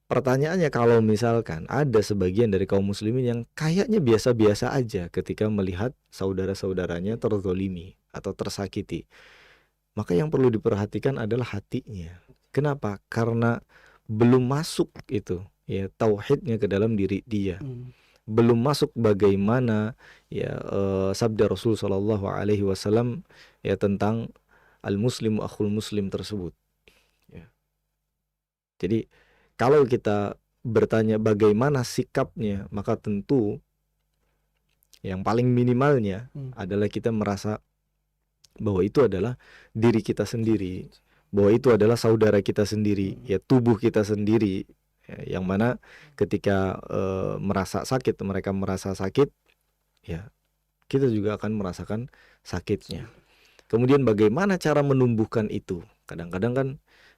Pertanyaannya, kalau misalkan ada sebagian dari kaum muslimin yang kayaknya biasa-biasa aja ketika melihat saudara-saudaranya terzolimi atau tersakiti, maka yang perlu diperhatikan adalah hatinya. Kenapa? Karena belum masuk itu ya tauhidnya ke dalam diri dia. Belum masuk bagaimana ya sabda Rasul sallallahu alaihi wasallam ya tentang al-muslimu akhul muslim tersebut ya. Jadi kalau kita bertanya bagaimana sikapnya, maka tentu yang paling minimalnya adalah kita merasa bahwa itu adalah diri kita sendiri, bahwa itu adalah saudara kita sendiri ya, tubuh kita sendiri ya, yang mana ketika merasa sakit, mereka merasa sakit ya, kita juga akan merasakan sakitnya. Kemudian bagaimana cara menumbuhkan itu? Kadang-kadang kan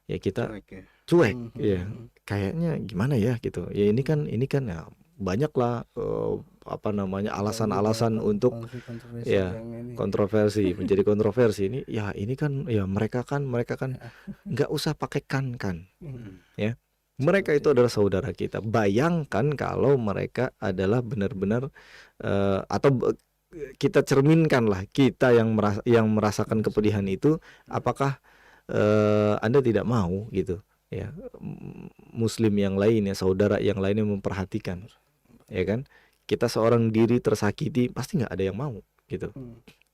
ya kita cuek ya, kayaknya gimana ya gitu ya, ini kan ya banyaklah alasan-alasan untuk ya kontroversi, menjadi kontroversi ini ya, ini kan ya mereka kan nggak usah pakai kan ya, mereka itu adalah saudara kita. Bayangkan kalau mereka adalah benar-benar atau kita cerminkanlah kita yang merasakan kepedihan itu, apakah Anda tidak mau gitu ya muslim yang lain ya, saudara yang lainnya memperhatikan ya kan. Kita seorang diri tersakiti pasti nggak ada yang mau gitu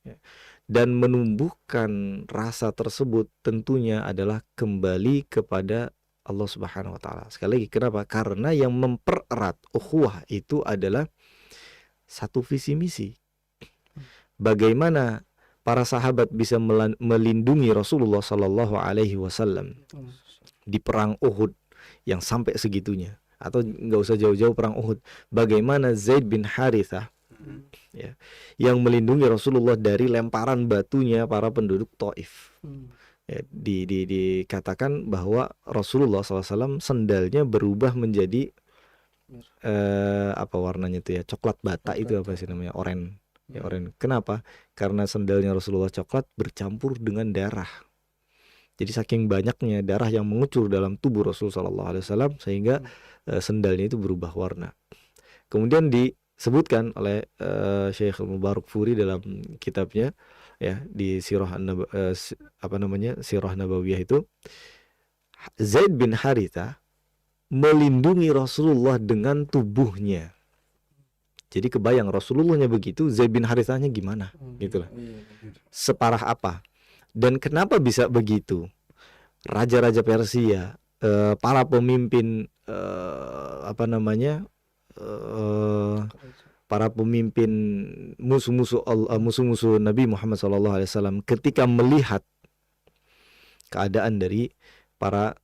ya. Dan menumbuhkan rasa tersebut tentunya adalah kembali kepada Allah Subhanahu wa taala. Sekali lagi, kenapa? Karena yang mempererat ukhuwah itu adalah satu visi misi. Bagaimana para sahabat bisa melindungi Rasulullah Sallallahu Alaihi Wasallam di perang Uhud yang sampai segitunya, atau nggak usah jauh-jauh perang Uhud, bagaimana Zaid bin Harithah ya, yang melindungi Rasulullah dari lemparan batunya para penduduk Taif. Ya, dikatakan bahwa Rasulullah SAW sendalnya berubah menjadi apa warnanya itu ya, coklat bata, itu apa sih namanya, oren. Ya, oren. Kenapa? Karena sendalnya Rasulullah coklat bercampur dengan darah. Jadi saking banyaknya darah yang mengucur dalam tubuh Rasulullah SAW sehingga sendalnya itu berubah warna. Kemudian disebutkan oleh Syekh Mubarak Furi dalam kitabnya ya di Sirah Sirah Nabawiyah itu, Zaid bin Harithah melindungi Rasulullah dengan tubuhnya. Jadi kebayang Rasulullahnya begitu, Zaid bin Harithahnya gimana, gitulah. Separah apa? Dan kenapa bisa begitu? Raja-raja Persia, para pemimpin para pemimpin musuh-musuh Nabi Muhammad SAW ketika melihat keadaan dari para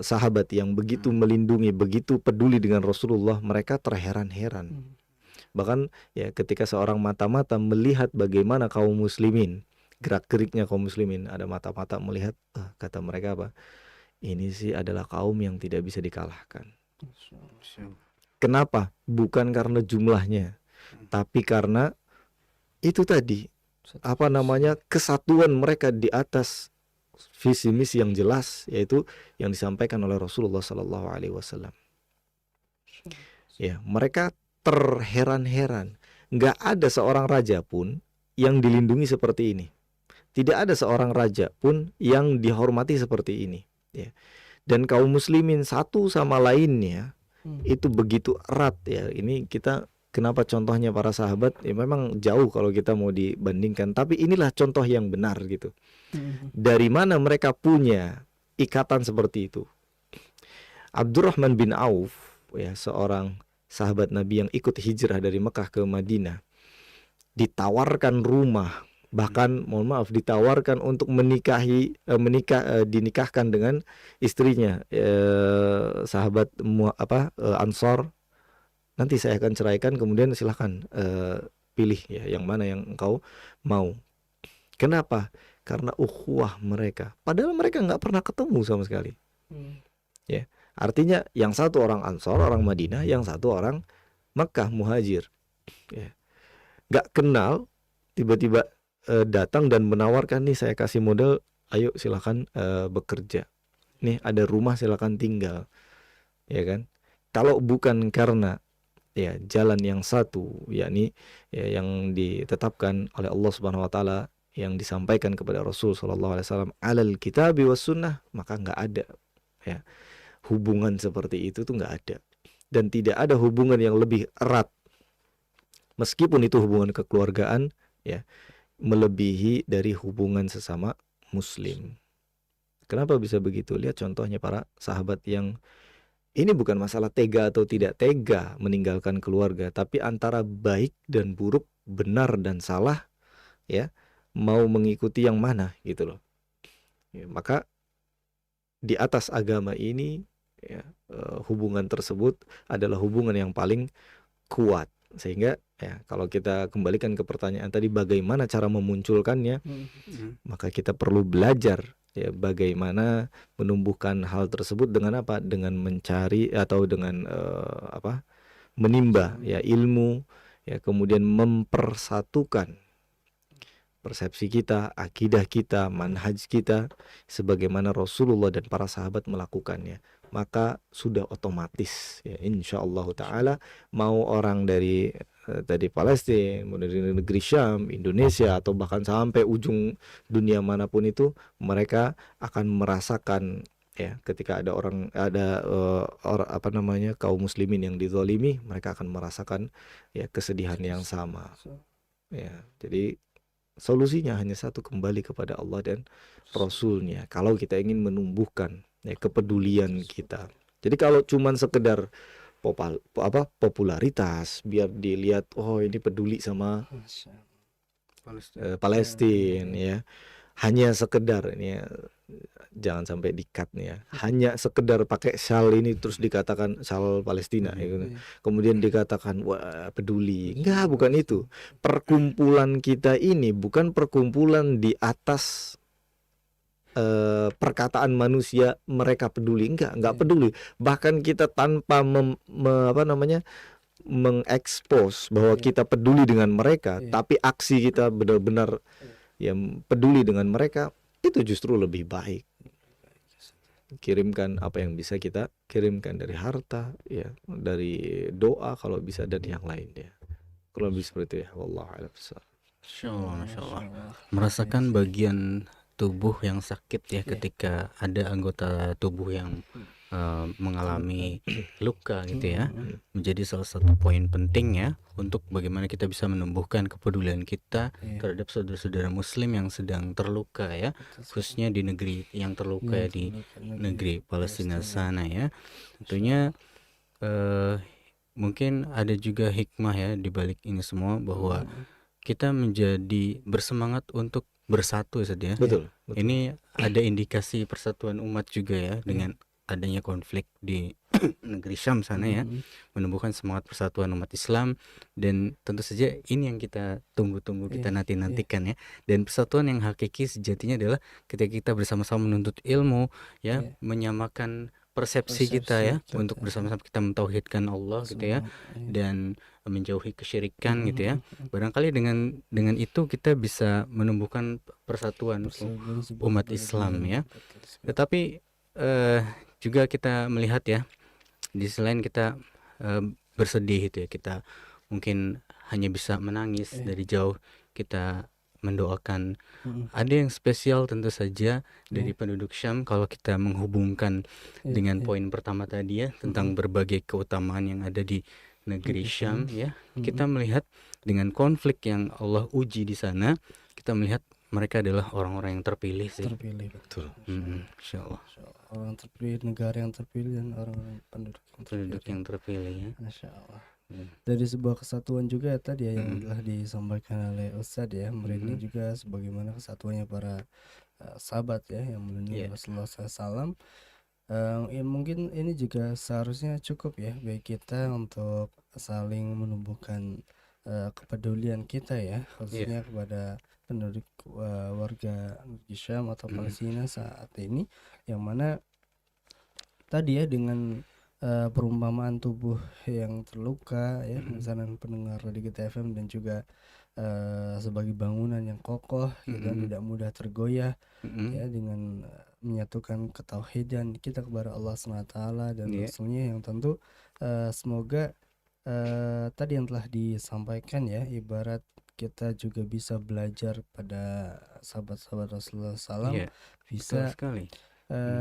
sahabat yang begitu melindungi, begitu peduli dengan Rasulullah, mereka terheran-heran. Bahkan ya ketika seorang mata-mata melihat bagaimana kaum muslimin, gerak-geriknya kaum muslimin, ada mata-mata melihat, kata mereka apa? Ini sih adalah kaum yang tidak bisa dikalahkan. Kenapa? Bukan karena jumlahnya, tapi karena itu tadi, kesatuan mereka di atas visi misi yang jelas, yaitu yang disampaikan oleh Rasulullah Sallallahu Alaihi Wasallam. Ya, mereka terheran-heran. Nggak ada seorang raja pun yang dilindungi seperti ini. Tidak ada seorang raja pun yang dihormati seperti ini. Ya. Dan kaum muslimin satu sama lainnya itu begitu erat ya. Ini kita kenapa contohnya para sahabat ya memang jauh kalau kita mau dibandingkan, tapi inilah contoh yang benar gitu. Dari mana mereka punya ikatan seperti itu? Abdurrahman bin Auf ya, seorang sahabat Nabi yang ikut hijrah dari Mekah ke Madinah, ditawarkan rumah, bahkan ditawarkan untuk dinikahkan dengan istrinya, sahabat Ansor. Nanti saya akan ceraikan, kemudian silahkan pilih ya yang mana yang engkau mau. Kenapa? Karena ukhuwah mereka. Padahal mereka nggak pernah ketemu sama sekali. Ya, artinya yang satu orang Ansor, orang Madinah, yang satu orang Mekah, muhajir. Ya. Nggak kenal, tiba-tiba datang dan menawarkan, nih saya kasih modal, ayo silahkan bekerja. Nih ada rumah, silahkan tinggal. Ya kan? Kalau bukan karena ya jalan yang satu, yakni ya, yang ditetapkan oleh Allah Subhanahu Wa Taala, yang disampaikan kepada Rasul Sallallahu Alaihi Wasallam, alal kitabi was sunnah, maka nggak ada ya hubungan seperti itu tuh nggak ada. Dan tidak ada hubungan yang lebih erat, meskipun itu hubungan kekeluargaan ya, melebihi dari hubungan sesama muslim. Kenapa bisa begitu? Lihat contohnya para sahabat yang ini bukan masalah tega atau tidak tega meninggalkan keluarga, tapi antara baik dan buruk, benar dan salah ya, mau mengikuti yang mana gitu loh. Ya, maka di atas agama ini ya, hubungan tersebut adalah hubungan yang paling kuat. Sehingga ya kalau kita kembalikan ke pertanyaan tadi, bagaimana cara memunculkannya, maka kita perlu belajar ya bagaimana menumbuhkan hal tersebut dengan apa? Dengan mencari atau dengan menimba ya ilmu ya, kemudian mempersatukan persepsi kita, akidah kita, manhaj kita sebagaimana Rasulullah dan para sahabat melakukannya. Maka sudah otomatis ya, insyaallah taala, mau orang dari tadi Palestina, mau dari negeri Syam, Indonesia, atau bahkan sampai ujung dunia manapun itu, mereka akan merasakan ya, ketika ada kaum muslimin yang dizalimi, mereka akan merasakan ya kesedihan yang sama. Ya, jadi solusinya hanya satu, kembali kepada Allah dan Rasulnya. Kalau kita ingin menumbuhkan ya kepedulian kita. Jadi kalau cuman sekedar popularitas, biar dilihat, oh ini peduli sama Palestina ya. Hanya sekedar ini ya, jangan sampai di-cut nih ya. Hanya sekedar pakai syal ini terus dikatakan syal Palestina gitu. Kemudian dikatakan wah peduli. Enggak, bukan itu. Perkumpulan kita ini bukan perkumpulan di atas perkataan manusia mereka peduli, enggak peduli. Bahkan kita tanpa mengekspos bahwa kita peduli dengan mereka, tapi aksi kita benar-benar ya peduli dengan mereka, itu justru lebih baik. Kirimkan apa yang bisa kita kirimkan dari harta ya, dari doa kalau bisa, dan yang lain ya. Kurang lebih seperti itu ya. Wallahu a'lam bishawab. Masya Allah. Merasakan bagian tubuh yang sakit ya ketika ada anggota tubuh yang mengalami luka gitu ya, menjadi salah satu poin penting ya untuk bagaimana kita bisa menumbuhkan kepedulian kita terhadap saudara-saudara muslim yang sedang terluka ya, khususnya di negeri yang terluka ya, di negeri Palestina sana ya. Tentunya mungkin ada juga hikmah ya di balik ini semua, bahwa kita menjadi bersemangat untuk bersatu saja. Betul. Ini ada indikasi persatuan umat juga ya, dengan adanya konflik di negeri Syam sana ya, menumbuhkan semangat persatuan umat Islam. Dan tentu saja ini yang kita tunggu-tunggu, kita nanti-nantikan ya. Dan persatuan yang hakiki sejatinya adalah ketika kita bersama-sama menuntut ilmu ya, menyamakan persepsi kita ya, untuk bersama-sama kita mentauhidkan Allah gitu ya, dan menjauhi kesyirikan gitu ya. Barangkali dengan itu kita bisa menumbuhkan persatuan umat Islam ya. Tetapi juga kita melihat ya, di selain kita bersedih itu ya, kita mungkin hanya bisa menangis dari jauh, kita mendoakan. Ada yang spesial tentu saja dari penduduk Syam kalau kita menghubungkan dengan poin pertama tadi ya, tentang berbagai keutamaan yang ada di negeri Syam ya. Kita melihat dengan konflik yang Allah uji di sana, kita melihat mereka adalah orang-orang yang terpilih sih. Terpilih, betul. Insyaallah. Orang terpilih, negara yang terpilih, dan orang penduduk yang terpilih ya. Masya Allah. Dari sebuah kesatuan juga tadi ya, yang telah disampaikan oleh Ustadz ya, ini juga sebagaimana kesatuannya para sahabat ya yang melindungi Rasulullah SAW. Ya, mungkin ini juga seharusnya cukup ya bagi kita untuk saling menumbuhkan kepedulian kita ya, khususnya kepada penduduk warga Syam atau Palestina saat ini, yang mana tadi ya dengan perumpamaan tubuh yang terluka ya, misalnya pendengar Radio Kita FM, dan juga sebagai bangunan yang kokoh dan tidak mudah tergoyah ya, dengan menyatukan ketauhidan kita kepada Allah SWT dan Rasulnya, yang tentu semoga tadi yang telah disampaikan ya, ibarat kita juga bisa belajar pada sahabat-sahabat Rasulullah SAW bisa sekali.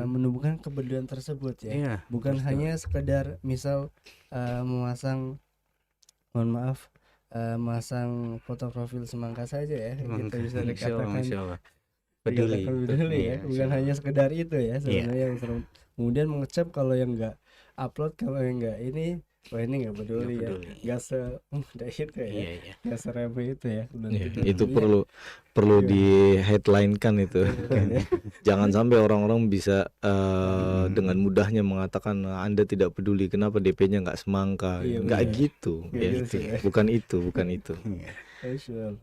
Menumbuhkan kepedulian tersebut ya, bukan hanya sekedar misal memasang, mohon maaf, masang foto profil semangka saja ya, kita bisa dikatakan peduli ya, bukan hanya sekedar itu ya sebenarnya. Kemudian mengecap kalau yang enggak upload, kalau yang enggak ini, wah ini nggak peduli ya, nggak semudah itu ya, nggak seremeh itu ya. Itu perlu di headline-kan itu. Jangan sampai orang-orang bisa dengan mudahnya mengatakan Anda tidak peduli, kenapa DP-nya nggak semangka. Nggak gitu ya. Bukan itu.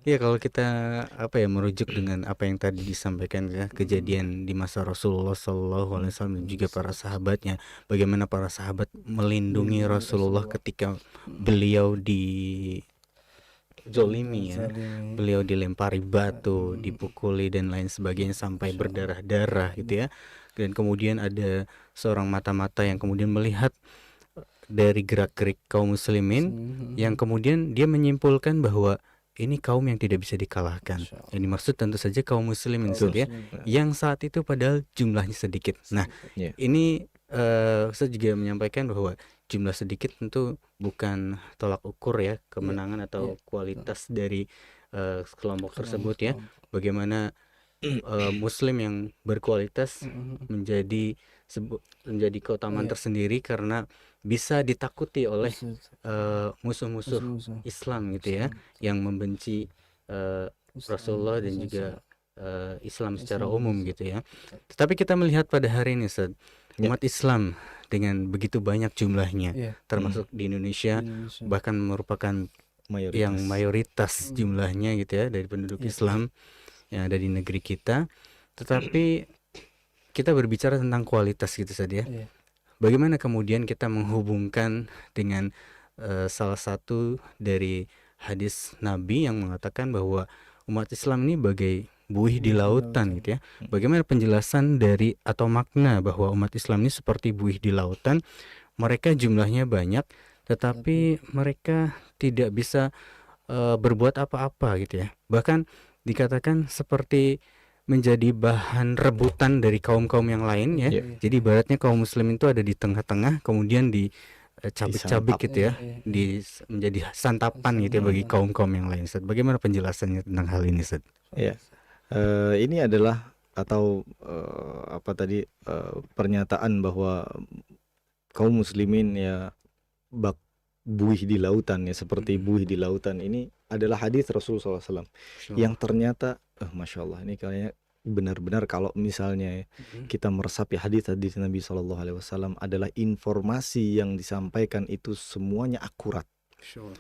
Ya, kalau kita merujuk dengan apa yang tadi disampaikan ya, kejadian di masa Rasulullah SAW dan juga para sahabatnya, bagaimana para sahabat melindungi Rasulullah ketika beliau zolimi ya, beliau dilempari batu, dipukuli dan lain sebagainya sampai berdarah-darah gitu ya. Dan kemudian ada seorang mata-mata yang kemudian melihat dari gerak-gerik kaum muslimin, yang kemudian dia menyimpulkan bahwa ini kaum yang tidak bisa dikalahkan. Yang dimaksud tentu saja kaum muslimin ya, yang saat itu padahal jumlahnya sedikit. Nah, ini saya juga menyampaikan bahwa jumlah sedikit tentu bukan tolak ukur ya kemenangan atau kualitas dari kelompok tersebut ya. Bagaimana muslim yang berkualitas menjadi keutamaan tersendiri karena bisa ditakuti oleh musuh-musuh Islam gitu ya, yang membenci Rasulullah dan juga Islam secara Islam, umum gitu ya. Tetapi kita melihat pada hari ini Ustaz, Ya. umat Islam dengan begitu banyak jumlahnya, Iya, termasuk di Indonesia, Indonesia. bahkan merupakan Mayoritas. yang mayoritas jumlahnya gitu ya dari penduduk Iya. Islam yang ada di negeri kita. Tetapi kita berbicara tentang kualitas gitu saja ya. Iya. Bagaimana kemudian kita menghubungkan dengan salah satu dari hadis Nabi yang mengatakan bahwa umat Islam ini bagai buih di lautan gitu ya. Bagaimana penjelasan dari atau makna bahwa umat Islam ini seperti buih di lautan, mereka jumlahnya banyak tetapi mereka tidak bisa berbuat apa-apa gitu ya. Bahkan dikatakan seperti menjadi bahan rebutan dari kaum-kaum yang lain ya. Iya. Jadi ibaratnya kaum muslim itu ada di tengah-tengah, kemudian dicabik-cabik Disantap. gitu ya, menjadi santapan gitu ya bagi kaum-kaum yang lain. Ustaz, bagaimana penjelasannya tentang hal ini, Ustaz? Ya, ini adalah atau pernyataan bahwa kaum muslimin ya bak buih di lautan ya, seperti buih di lautan, ini adalah hadis Rasulullah SAW yang ternyata Masya Allah, ini kayaknya benar-benar kalau misalnya kita meresapi hadis-hadis Nabi SAW adalah informasi yang disampaikan itu semuanya akurat.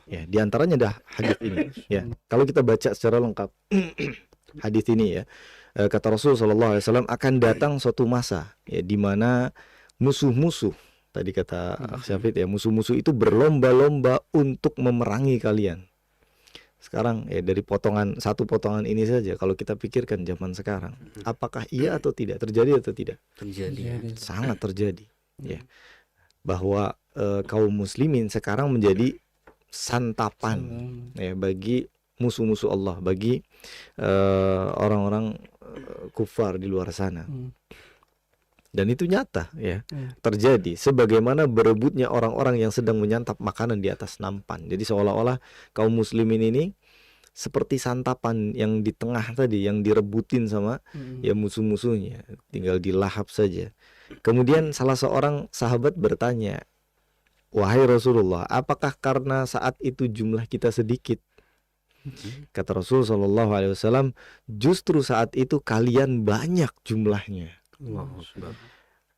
Ya, diantaranya dah hadis ini. Ya, kalau kita baca secara lengkap hadis ini ya, kata Rasulullah SAW akan datang suatu masa ya di mana musuh-musuh, tadi kata Syafid ya, musuh-musuh itu berlomba-lomba untuk memerangi kalian. Sekarang ya dari satu potongan ini saja kalau kita pikirkan zaman sekarang, apakah iya atau tidak, terjadi atau tidak? Terjadi. Sangat terjadi ya. Bahwa kaum muslimin sekarang menjadi santapan ya bagi musuh-musuh Allah, bagi orang-orang kufar di luar sana. Dan itu nyata ya, terjadi sebagaimana berebutnya orang-orang yang sedang menyantap makanan di atas nampan. Jadi seolah-olah kaum muslimin ini seperti santapan yang di tengah tadi, yang direbutin sama ya musuh-musuhnya, tinggal dilahap saja. Kemudian salah seorang sahabat bertanya, "Wahai Rasulullah, apakah karena saat itu jumlah kita sedikit?" Kata Rasulullah SAW, justru saat itu kalian banyak jumlahnya.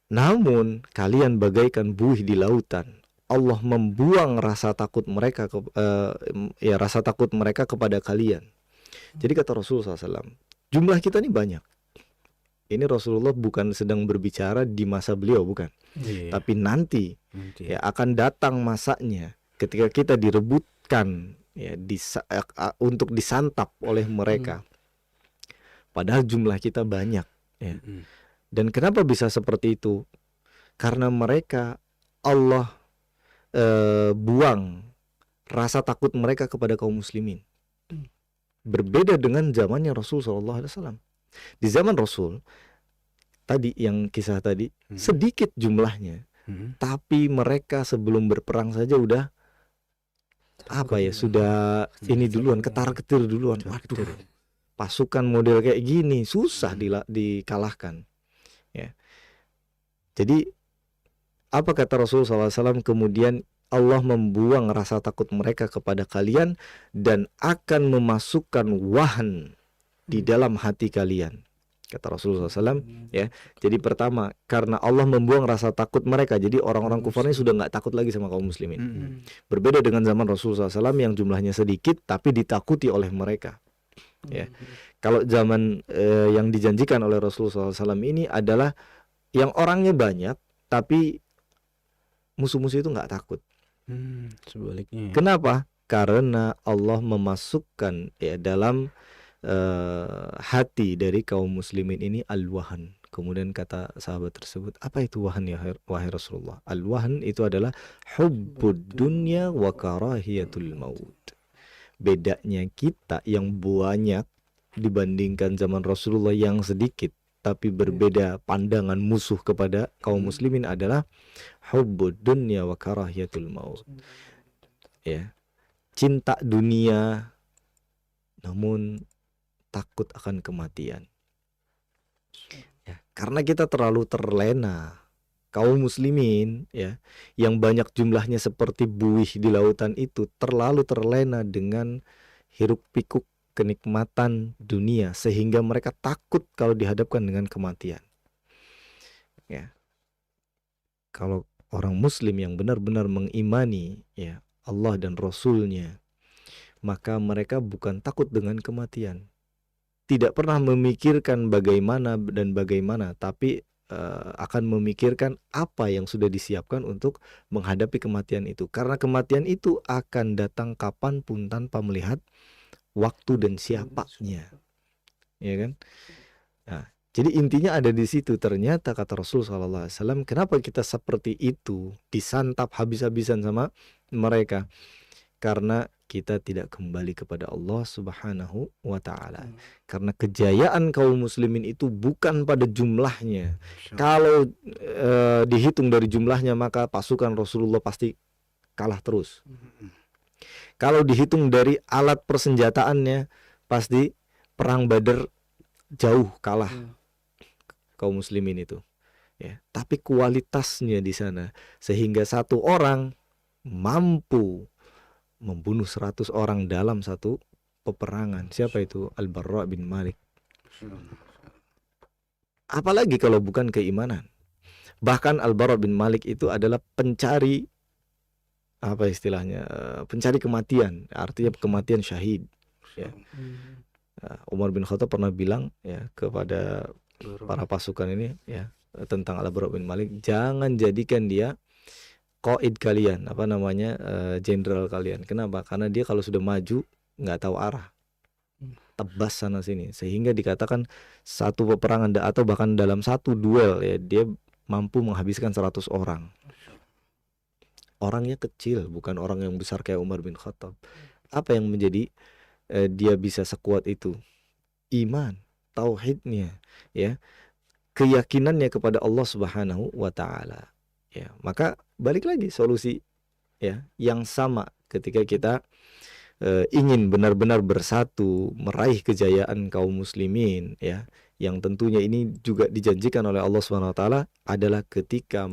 Namun kalian bagaikan buih di lautan. Allah membuang rasa takut mereka kepada kalian. Jadi kata Rasulullah SAW, jumlah kita ini banyak. Ini Rasulullah bukan sedang berbicara di masa beliau, bukan. Tapi nanti ya akan datang masanya ketika kita direbutkan ya untuk disantap oleh mereka. Padahal jumlah kita banyak ya. Dan kenapa bisa seperti itu? Karena mereka Allah buang rasa takut mereka kepada kaum muslimin. Berbeda dengan zamannya Rasul SAW. Di zaman Rasul tadi yang kisah tadi sedikit jumlahnya, tapi mereka sebelum berperang saja udah sudah ini duluan, ketar-ketir duluan. Waduh, pasukan model kayak gini susah dikalahkan. Ya. Jadi apa kata Rasulullah SAW? Kemudian Allah membuang rasa takut mereka kepada kalian dan akan memasukkan wahan di dalam hati kalian. Kata Rasulullah SAW ya. Jadi pertama, karena Allah membuang rasa takut mereka, jadi orang-orang kufar ini sudah nggak takut lagi sama kaum muslimin. Berbeda dengan zaman Rasulullah SAW yang jumlahnya sedikit tapi ditakuti oleh mereka. Ya. Kalau zaman yang dijanjikan oleh Rasulullah SAW ini adalah yang orangnya banyak tapi musuh-musuh itu nggak takut. Sebaliknya. Kenapa? Karena Allah memasukkan ya dalam hati dari kaum muslimin ini al-wahan. Kemudian kata sahabat tersebut, apa itu wahan ya wahai Rasulullah? Al-wahan itu adalah hubbud dunya wa karahiyatul maut. Bedanya kita yang banyak dibandingkan zaman Rasulullah yang sedikit, tapi berbeda pandangan musuh kepada kaum muslimin adalah hubbud dunya wa karahiyatul maut. Ya. Cinta dunia namun takut akan kematian. Ya, karena kita terlalu terlena. Kaum muslimin ya, yang banyak jumlahnya seperti buih di lautan itu terlalu terlena dengan hiruk pikuk kenikmatan dunia sehingga mereka takut kalau dihadapkan dengan kematian. Ya. Kalau orang muslim yang benar-benar mengimani ya Allah dan Rasul-Nya, maka mereka bukan takut dengan kematian. Tidak pernah memikirkan bagaimana dan bagaimana, tapi akan memikirkan apa yang sudah disiapkan untuk menghadapi kematian itu. Karena kematian itu akan datang kapanpun tanpa melihat waktu dan siapanya, ya kan? Nah, jadi intinya ada di situ. Ternyata kata Rasul SAW, kenapa kita seperti itu, disantap habis-habisan sama mereka? Karena kita tidak kembali kepada Allah Subhanahu wa Ta'ala. Karena kejayaan kaum muslimin itu bukan pada jumlahnya. Kalau dihitung dari jumlahnya, maka pasukan Rasulullah pasti kalah terus. Kalau dihitung dari alat persenjataannya, pasti perang Badar jauh kalah kaum muslimin itu. Ya, tapi kualitasnya di sana sehingga satu orang mampu membunuh 100 orang dalam satu peperangan. Siapa itu? Al-Barra bin Malik. Apalagi kalau bukan keimanan. Bahkan Al-Barra bin Malik itu adalah pencari, apa istilahnya, pencari kematian, artinya kematian syahid. Ya. Umar bin Khattab pernah bilang ya kepada para pasukan ini ya tentang Al-Barra bin Malik, jangan jadikan dia qaid kalian, apa namanya, jenderal kalian. Kenapa? Karena dia kalau sudah maju nggak tahu arah, tebas sana sini, sehingga dikatakan satu peperangan atau bahkan dalam satu duel ya dia mampu menghabiskan 100 orang. Orangnya kecil, bukan orang yang besar kayak Umar bin Khattab. Apa yang menjadi dia bisa sekuat itu? Iman, tauhidnya, ya, keyakinannya kepada Allah Subhanahu wa Ta'ala. Ya, maka balik lagi solusi ya yang sama ketika kita ingin benar-benar bersatu meraih kejayaan kaum muslimin ya, yang tentunya ini juga dijanjikan oleh Allah Subhanahu wa Ta'ala adalah ketika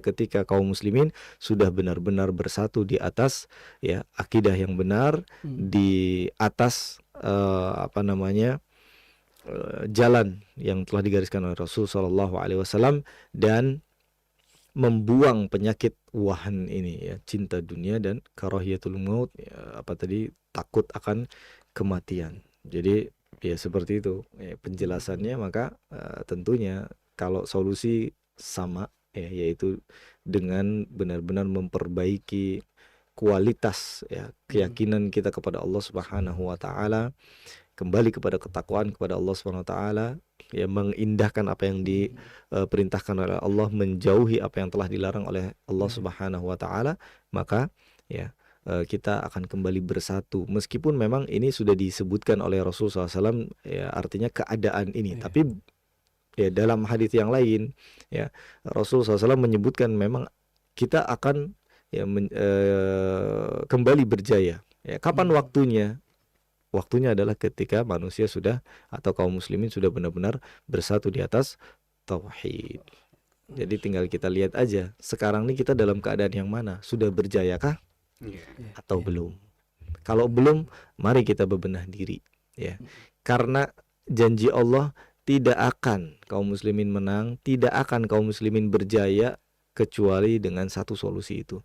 ketika kaum muslimin sudah benar-benar bersatu di atas ya akidah yang benar, di atas apa namanya, jalan yang telah digariskan oleh Rasul Shallallahu Alaihi Wasallam, dan membuang penyakit wahan ini ya, cinta dunia dan karahiyatul maut ya, apa tadi, takut akan kematian. Jadi ya seperti itu ya, penjelasannya. Maka tentunya kalau solusi sama ya, yaitu dengan benar-benar memperbaiki kualitas ya keyakinan kita kepada Allah Subhanahu wa Ta'ala, kembali kepada ketakwaan kepada Allah Subhanahu wa Ta'ala, ya, mengindahkan apa yang diperintahkan oleh Allah, menjauhi apa yang telah dilarang oleh Allah Subhanahu wa Ta'ala, maka ya kita akan kembali bersatu. Meskipun memang ini sudah disebutkan oleh Rasulullah SAW ya, artinya keadaan ini, tapi ya dalam hadis yang lain ya Rasulullah SAW menyebutkan memang kita akan ya kembali berjaya. Ya, kapan waktunya? Waktunya adalah ketika manusia sudah, atau kaum muslimin sudah benar-benar bersatu di atas tauhid. Jadi tinggal kita lihat aja sekarang ini kita dalam keadaan yang mana? Sudah berjayakah atau belum? Kalau belum, mari kita bebenah diri ya. Karena janji Allah tidak akan kaum muslimin menang, tidak akan kaum muslimin berjaya kecuali dengan satu solusi itu.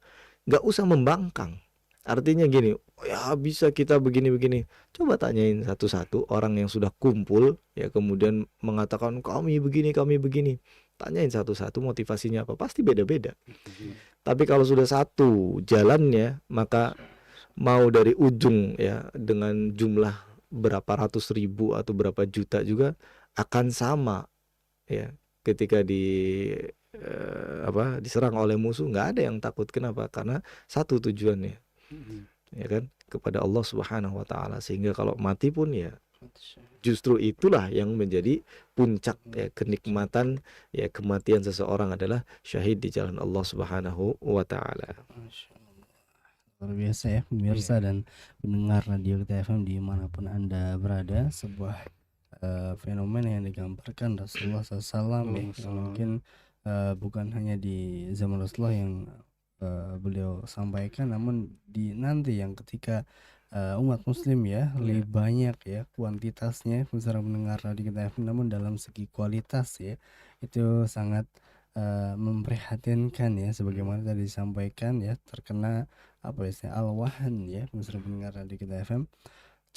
Gak usah membangkang. Artinya gini, ya bisa kita begini-begini. Coba tanyain satu-satu orang yang sudah kumpul ya, kemudian mengatakan kami begini, kami begini. Tanyain satu-satu motivasinya apa, pasti beda-beda. Tapi kalau sudah satu jalannya, maka mau dari ujung ya dengan jumlah berapa ratus ribu atau berapa juta juga akan sama ya. Ketika diserang oleh musuh, nggak ada yang takut. Kenapa? Karena satu tujuannya, ya kan, kepada Allah Subhanahu wa Ta'ala. Sehingga kalau mati pun ya justru itulah yang menjadi puncak ya kenikmatan ya kematian seseorang adalah syahid di jalan Allah Subhanahu wa Ta'ala. Luar biasa ya pemirsa dan pendengar Radio Kita FM dimanapun Anda berada. Sebuah fenomena yang digambarkan Rasulullah SAW ya, yang mungkin bukan hanya di zaman Rasulullah yang beliau sampaikan, namun di nanti yang ketika umat muslim ya, lebih banyak ya kuantitasnya pemirsa mendengar radio kita FM, namun dalam segi kualitas ya itu sangat memprihatinkan ya, sebagaimana tadi disampaikan ya, terkena apa ya, al-wahan ya pemirsa mendengar radio kita FM,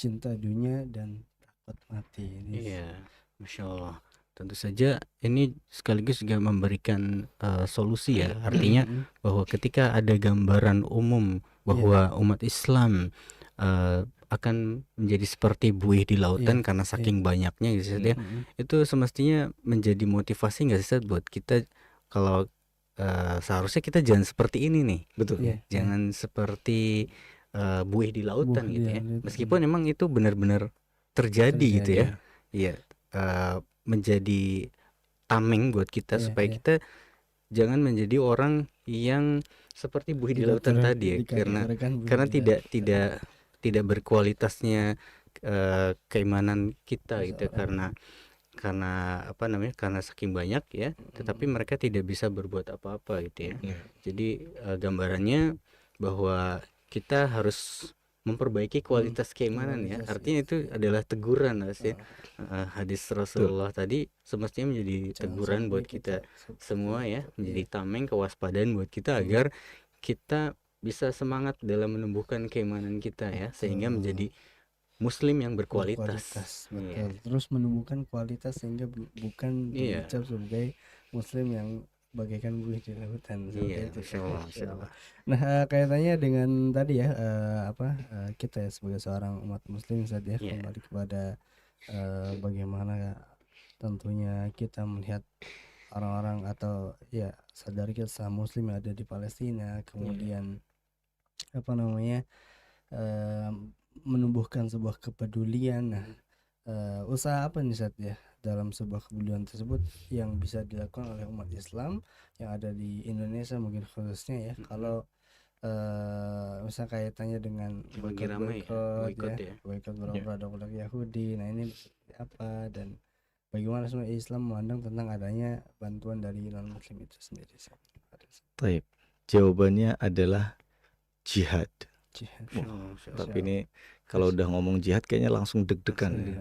cinta dunia dan takut mati ini. Iya, Masya Allah. Tentu saja ini sekaligus juga memberikan solusi ya. Artinya bahwa ketika ada gambaran umum bahwa umat Islam akan menjadi seperti buih di lautan karena saking banyaknya gitu ya. Itu semestinya menjadi motivasi nggak sih buat kita kalau seharusnya kita jangan seperti ini nih. Betul. Jangan seperti buih di lautan gitu ya. Meskipun memang itu benar-benar terjadi gitu ya. Iya, menjadi tameng buat kita supaya kita jangan menjadi orang yang seperti buih di lautan tadi ya, karena tidak berkualitasnya keimanan kita gitu, karena apa namanya, karena saking banyak ya, tetapi mereka tidak bisa berbuat apa-apa gitu ya. Jadi gambarannya bahwa kita harus memperbaiki kualitas keimanan ya. Artinya itu adalah teguran sih. Hadis Rasulullah tadi semestinya menjadi teguran buat kita semua ya, menjadi tameng kewaspadaan buat kita agar kita bisa semangat dalam menumbuhkan keimanan kita ya, sehingga menjadi muslim yang berkualitas. Betul. Terus menumbuhkan kualitas sehingga bukan dicap sebagai muslim yang bagaikan buih di lautan. Masya Allah. Nah, kaitannya dengan tadi ya, kita ya sebagai seorang umat muslim saja kembali kepada bagaimana tentunya kita melihat orang-orang atau ya saudara kita Islam muslim yang ada di Palestina, kemudian apa namanya, menumbuhkan sebuah kepedulian. Nah, usaha apa nih Sat ya dalam sebuah kepedulian tersebut yang bisa dilakukan oleh umat Islam yang ada di Indonesia mungkin khususnya ya, kalau misal kaitannya dengan boikot produk Yahudi. Nah, ini apa dan bagaimana semua Islam memandang tentang adanya bantuan dari non muslim itu sendiri? Baik, jawabannya adalah jihad. Tapi ini kalau udah ngomong jihad kayaknya langsung deg-degan.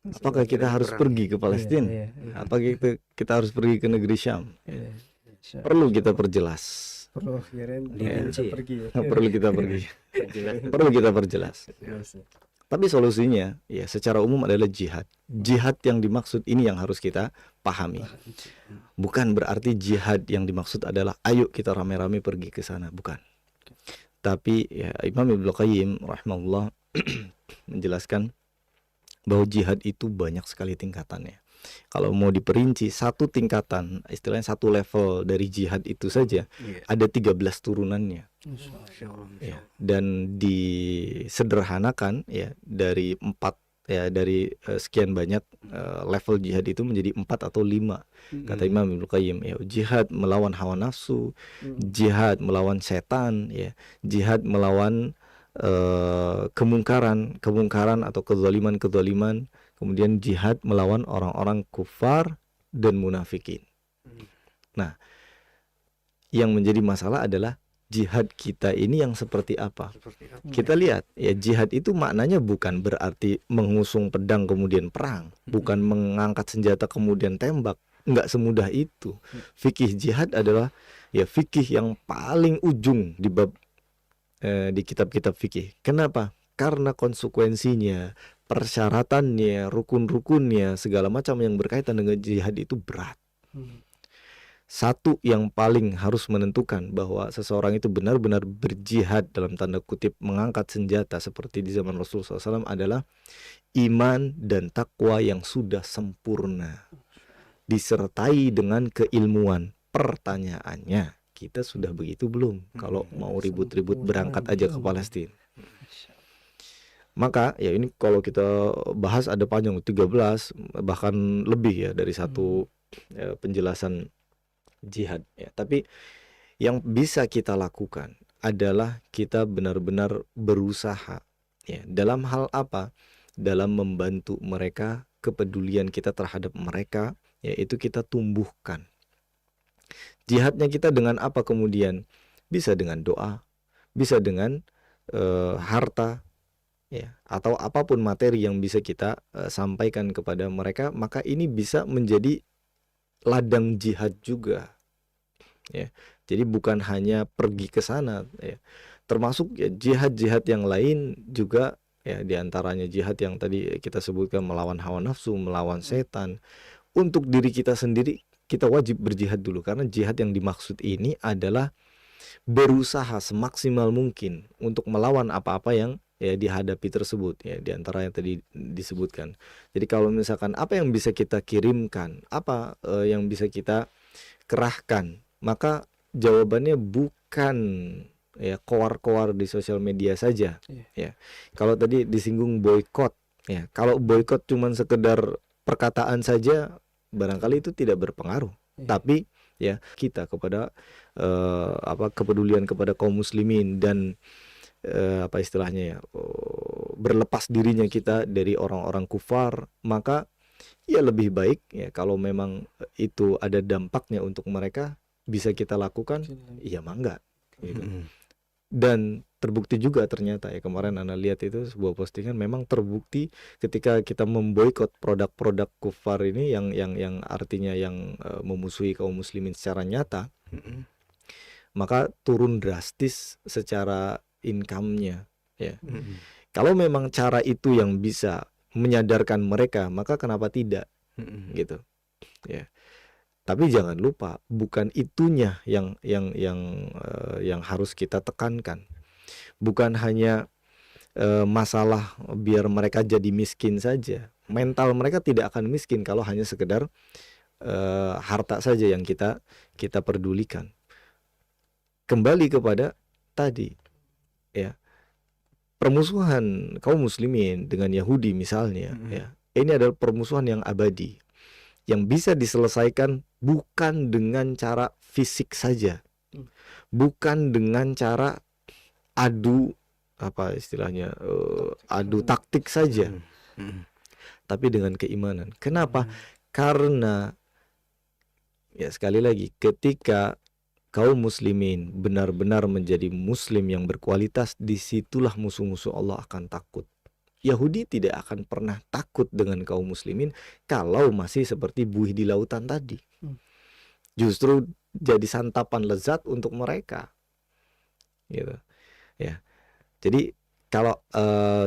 Apakah kita harus pergi ke Palestina? Apakah kita harus pergi ke negeri Syam? Perlu kita perjelas. Perlu kita perjelas. Tapi solusinya ya secara umum adalah jihad. Jihad yang dimaksud ini yang harus kita pahami. Bukan berarti jihad yang dimaksud adalah ayo kita rame-rame pergi ke sana, bukan. Tapi ya, Imam Ibnu Qayyim rahimahullah menjelaskan bahwa jihad itu banyak sekali tingkatannya. Kalau mau diperinci satu tingkatan, istilahnya satu level dari jihad itu saja ada 13 turunannya. Ya, dan disederhanakan ya dari 4 ya, dari sekian banyak level jihad itu menjadi 4 atau 5. Kata Imam Ibnu Qayyim ya, jihad melawan hawa nafsu, jihad melawan setan ya, jihad melawan kemungkaran atau kezaliman, kemudian jihad melawan orang-orang kufar dan munafikin. Nah, yang menjadi masalah adalah jihad kita ini yang seperti apa? Kita lihat ya, jihad itu maknanya bukan berarti mengusung pedang kemudian perang, bukan mengangkat senjata kemudian tembak. Enggak semudah itu. Fikih jihad adalah ya fikih yang paling ujung di bab di kitab-kitab fikih. Kenapa? Karena konsekuensinya, persyaratannya, rukun-rukunnya, segala macam yang berkaitan dengan jihad itu berat. Satu yang paling harus menentukan bahwa seseorang itu benar-benar berjihad dalam tanda kutip mengangkat senjata seperti di zaman Rasulullah SAW adalah iman dan takwa yang sudah sempurna disertai dengan keilmuan. Pertanyaannya, kita sudah begitu belum? Kalau mau ribut-ribut berangkat aja ke Palestina. Maka ya ini kalau kita bahas ada panjang 13 bahkan lebih ya dari satu penjelasan jihad ya. Tapi yang bisa kita lakukan adalah kita benar-benar berusaha ya. Dalam hal apa? Dalam membantu mereka, kepedulian kita terhadap mereka yaitu kita tumbuhkan. Jihadnya kita dengan apa kemudian? Bisa dengan doa, bisa dengan harta, ya, atau apapun materi yang bisa kita sampaikan kepada mereka, maka ini bisa menjadi ladang jihad juga, ya. Jadi bukan hanya pergi ke sana, ya. Termasuk ya jihad-jihad yang lain juga, ya, diantaranya jihad yang tadi kita sebutkan, melawan hawa nafsu, melawan setan. Untuk diri kita sendiri kita wajib berjihad dulu, karena jihad yang dimaksud ini adalah berusaha semaksimal mungkin untuk melawan apa-apa yang ya dihadapi tersebut, ya, diantara yang tadi disebutkan. Jadi kalau misalkan apa yang bisa kita kirimkan, apa yang bisa kita kerahkan, maka jawabannya bukan ya koar-koar di sosial media saja, ya. Kalau tadi disinggung boykot, ya, kalau boykot cuman sekedar perkataan saja barangkali itu tidak berpengaruh, tapi ya kita kepada kepedulian kepada kaum muslimin dan apa istilahnya ya, berlepas dirinya kita dari orang-orang kufar, maka ya lebih baik ya kalau memang itu ada dampaknya untuk mereka bisa kita lakukan, iya mangga gitu. Dan terbukti juga ternyata ya, kemarin Anda lihat itu sebuah postingan, memang terbukti ketika kita memboikot produk-produk kufar ini yang artinya yang memusuhi kaum muslimin secara nyata, maka turun drastis secara income-nya, ya. Kalau memang cara itu yang bisa menyadarkan mereka, maka kenapa tidak, gitu, ya. Tapi jangan lupa, bukan itunya yang harus kita tekankan. Bukan hanya masalah biar mereka jadi miskin saja. Mental mereka tidak akan miskin kalau hanya sekedar harta saja yang kita pedulikan. Kembali kepada tadi, ya, permusuhan kaum muslimin dengan Yahudi misalnya, ya, ini adalah permusuhan yang abadi, yang bisa diselesaikan bukan dengan cara fisik saja, bukan dengan cara adu apa istilahnya adu taktik saja, tapi dengan keimanan. Kenapa? Karena ya sekali lagi, ketika kaum muslimin benar-benar menjadi muslim yang berkualitas, disitulah musuh-musuh Allah akan takut. Yahudi tidak akan pernah takut dengan kaum muslimin kalau masih seperti buih di lautan tadi. Justru jadi santapan lezat untuk mereka, gitu, ya. Jadi kalau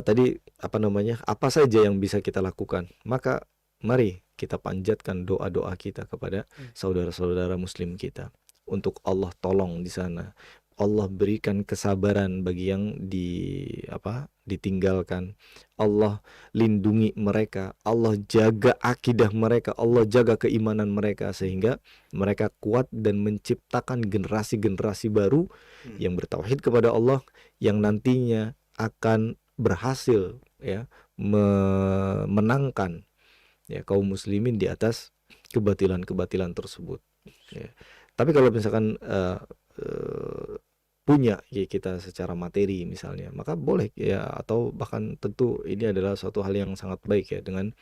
tadi apa saja yang bisa kita lakukan, maka mari kita panjatkan doa-doa kita kepada saudara-saudara muslim kita, untuk Allah tolong di sana, Allah berikan kesabaran bagi yang ditinggalkan, Allah lindungi mereka, Allah jaga akidah mereka, Allah jaga keimanan mereka, sehingga mereka kuat dan menciptakan generasi-generasi baru yang bertauhid kepada Allah, yang nantinya akan berhasil ya menangkan ya kaum muslimin di atas kebatilan-kebatilan tersebut, ya. Tapi kalau misalkan punya ya kita secara materi misalnya, maka boleh ya, atau bahkan tentu ini adalah suatu hal yang sangat baik ya, dengan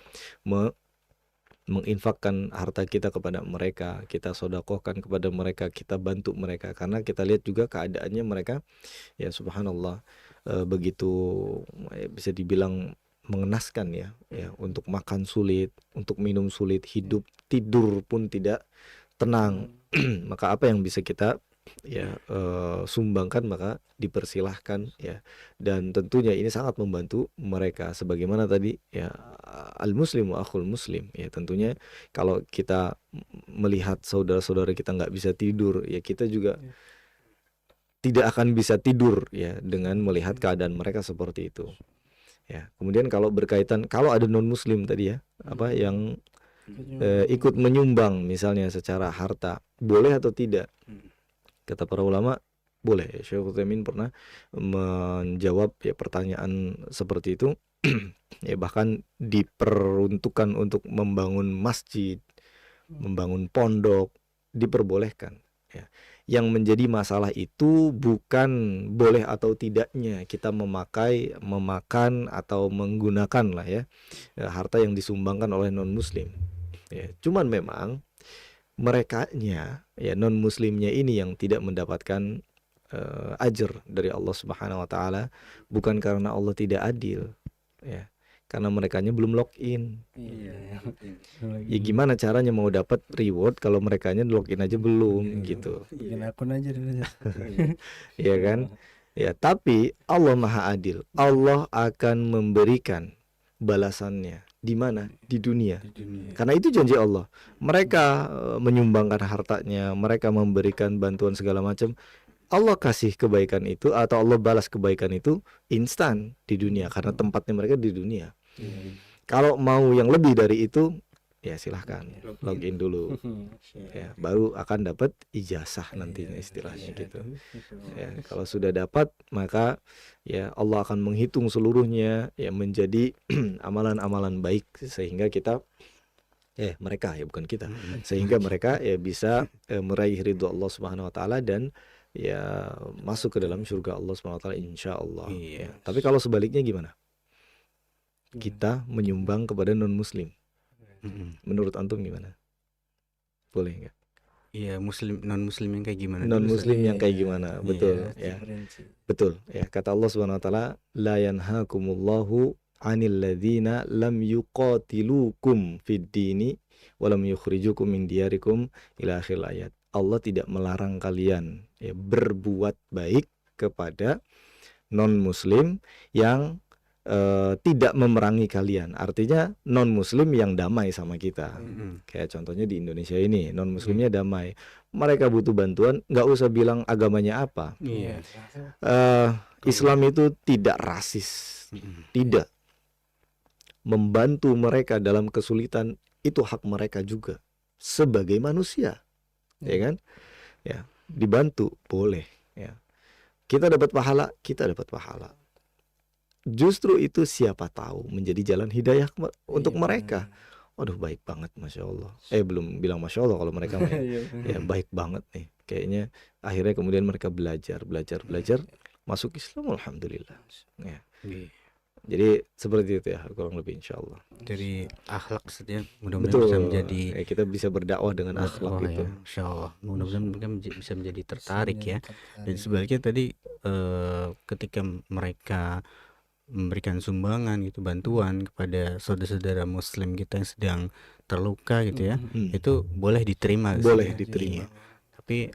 menginfakkan harta kita kepada mereka, kita sodakohkan kepada mereka, kita bantu mereka, karena kita lihat juga keadaannya mereka ya subhanallah begitu bisa dibilang mengenaskan ya, untuk makan sulit, untuk minum sulit, hidup tidur pun tidak tenang. Maka apa yang bisa kita sumbangkan maka dipersilahkan ya, dan tentunya ini sangat membantu mereka, sebagaimana tadi ya, al muslimu akhul muslim ya. Tentunya kalau kita melihat saudara-saudara kita nggak bisa tidur ya, kita juga tidak akan bisa tidur ya dengan melihat keadaan mereka seperti itu ya. Kemudian kalau berkaitan, kalau ada non muslim tadi ya, yang ikut menyumbang misalnya secara harta, boleh atau tidak? Kata para ulama boleh. Syekh Utsaimin pernah menjawab ya pertanyaan seperti itu ya, bahkan diperuntukkan untuk membangun masjid, membangun pondok, diperbolehkan ya. Yang menjadi masalah itu bukan boleh atau tidaknya kita memakan atau menggunakan lah ya harta yang disumbangkan oleh non muslim ya. Cuman memang merekanya ya, non muslimnya ini yang tidak mendapatkan ajar dari Allah Subhanahu wa taala, bukan karena Allah tidak adil, ya. Karena merekanya belum login. Iya. Ya gimana caranya mau dapat reward kalau merekanya login aja belum gitu. Bikin akun aja dulu. Ya kan? Ya, tapi Allah Maha Adil. Allah akan memberikan balasannya di mana? Di dunia. Karena itu janji Allah. Mereka menyumbangkan hartanya, mereka memberikan bantuan segala macam. Allah kasih kebaikan itu atau Allah balas kebaikan itu instan di dunia karena tempatnya mereka di dunia. Kalau mau yang lebih dari itu, ya silahkan login dulu, ya baru akan dapat ijazah nantinya istilahnya gitu. Ya, kalau sudah dapat maka ya Allah akan menghitung seluruhnya ya menjadi amalan-amalan baik sehingga kita mereka ya bukan kita, sehingga mereka ya bisa meraih ridho Allah Subhanahu wa taala dan ya masuk ke dalam surga Allah Subhanahu wa taala insyaallah. Ya. Tapi kalau sebaliknya gimana? Kita menyumbang kepada non muslim. Menurut antum gimana? Boleh nggak? Iya, non muslim yang kayak gimana? Non muslim yang kayak gimana? Iya. Betul ya. Betul ya. Kata Allah Subhanahu wa taala, la yanhakumullahu 'anil ladzina lam yuqatilukum fid dini wa lam yukhrijukum min diyarikum ila akhir ayat. Allah tidak melarang kalian ya berbuat baik kepada non muslim yang tidak memerangi kalian. Artinya non muslim yang damai sama kita. Kayak contohnya di Indonesia ini non muslimnya damai. Mereka butuh bantuan, nggak usah bilang agamanya apa. Islam itu tidak rasis, tidak. Membantu mereka dalam kesulitan itu hak mereka juga sebagai manusia, ya kan? Ya, dibantu boleh. Ya, kita dapat pahala, kita dapat pahala. Justru itu siapa tahu menjadi jalan hidayah untuk mereka. Waduh baik banget Masya Allah. Belum bilang Masya Allah kalau mereka ya baik banget nih. Kayaknya akhirnya kemudian mereka belajar masuk Islam alhamdulillah. Ya. Jadi seperti itu ya kurang lebih insya Allah. Dari akhlak saja mudah-mudahan bisa menjadi kita bisa berdakwah dengan akhlak itu. Ya, insya Allah mudah-mudahan mereka bisa menjadi tertarik ya. Dan sebaliknya tadi ketika mereka memberikan sumbangan gitu, bantuan kepada saudara-saudara muslim kita yang sedang terluka gitu ya, itu boleh diterima. Boleh diterima. Tapi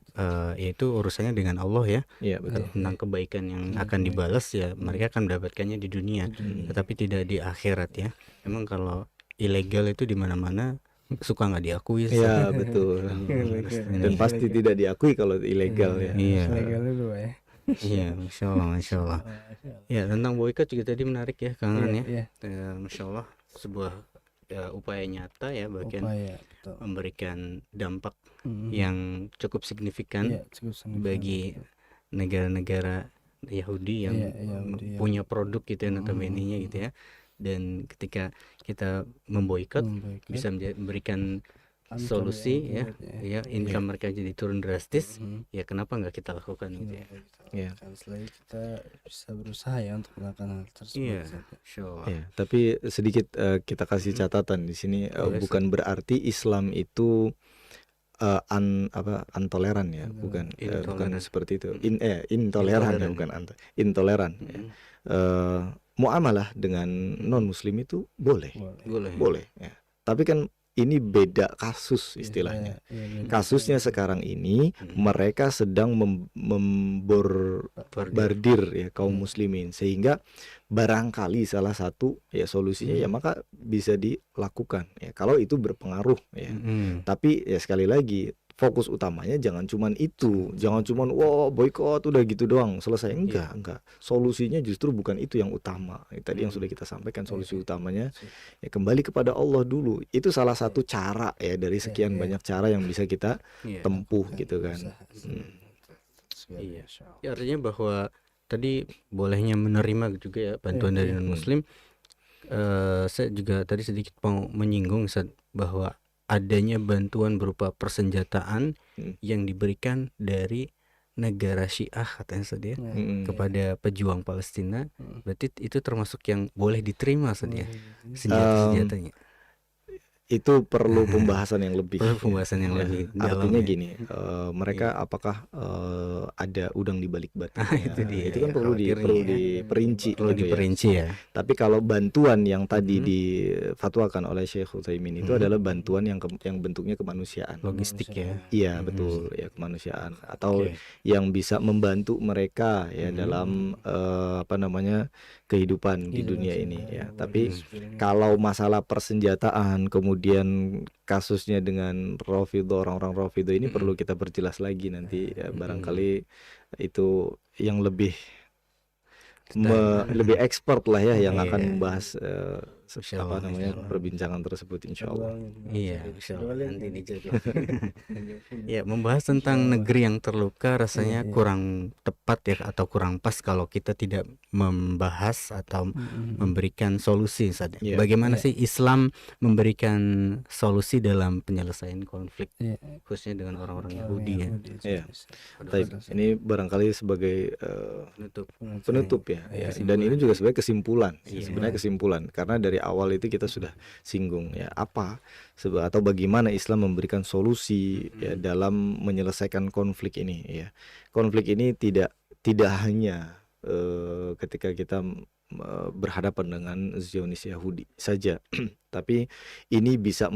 ya itu urusannya dengan Allah ya. Iya betul. Tentang kebaikan yang akan dibalas ya mereka akan mendapatkannya di dunia, tetapi tidak di akhirat ya. Memang kalau ilegal itu di mana-mana suka nggak diakui. Iya betul. Dan pasti tidak diakui kalau ilegal ya. Iya. Ilegal dulu ya. Iya, masya Allah. Ya tentang boykot juga tadi menarik ya, Kangen ya. Masya Allah, sebuah upaya nyata ya, bagian memberikan dampak yang cukup signifikan bagi negara-negara Yahudi yang punya produk gitu ya, notabene-nya gitu ya. Dan ketika kita memboikot bisa memberikan solusi ya income mereka jadi turun drastis, ya kenapa nggak kita lakukan gitu ya. Selagi kita bisa berusaha ya untuk melakukan hal tersebut. Iya, sure. Tapi sedikit kita kasih catatan di sini, bukan berarti Islam itu intoleran ya, bukan seperti itu. Intoleran ya, bukan intoleran. Muamalah dengan non muslim itu boleh. Ya. Tapi kan ini beda kasus istilahnya. Kasusnya sekarang ini mereka sedang membordir ya kaum muslimin, sehingga barangkali salah satu ya solusinya ya maka bisa dilakukan ya kalau itu berpengaruh ya. Tapi ya sekali lagi fokus utamanya jangan cuman itu, jangan cuman boykot udah gitu doang selesai, enggak. Solusinya justru bukan itu yang utama. Tadi yang sudah kita sampaikan, solusi utamanya ya kembali kepada Allah dulu. Itu salah satu cara ya dari sekian banyak cara yang bisa kita tempuh gitu kan. Ya, artinya bahwa tadi bolehnya menerima juga ya bantuan dari non muslim. Saya juga tadi sedikit mau menyinggung bahwa adanya bantuan berupa persenjataan yang diberikan dari negara Syiah katanya saja kepada pejuang Palestina, berarti itu termasuk yang boleh diterima saja senjata-senjatanya. itu perlu pembahasan yang lebih. Perlu pembahasan yang Ya, lebih dalam artinya ya. gini, mereka apakah ada udang di balik batu? Itu dia Itu kan ya, perlu khawatirnya ya. diperinci Perlu gitu ya. diperinci ya. Tapi kalau bantuan yang tadi difatwakan oleh Syekh Utsaimin itu adalah bantuan yang bentuknya kemanusiaan. Logistik ya. Iya, betul ya, kemanusiaan, atau Oke. yang bisa membantu mereka ya dalam apa namanya, kehidupan di dunia ini ya. Tapi kalau masalah persenjataan kemudian kasusnya dengan Rafidho, orang-orang Rafidho ini perlu kita perjelas lagi nanti ya, barangkali itu yang lebih lebih expert lah ya yang akan membahas Insyaallah, apa namanya, insyaallah. perbincangan tersebut insyaallah. Iya, insyaallah nanti dijawab. Ya, membahas tentang negeri yang terluka rasanya kurang tepat ya, atau kurang pas kalau kita tidak membahas atau memberikan solusi saja. Iya. Bagaimana sih Islam memberikan solusi dalam penyelesaian konflik khususnya dengan orang-orang Yahudi ya. Iya. Baik, ini barangkali sebagai penutup ya. Dan ini juga sebagai kesimpulan. Sebenarnya kesimpulan, karena dari awal itu kita sudah singgung ya, apa atau bagaimana Islam memberikan solusi ya dalam menyelesaikan konflik ini ya. Konflik ini tidak hanya ketika kita berhadapan dengan Zionis Yahudi saja, tapi ini bisa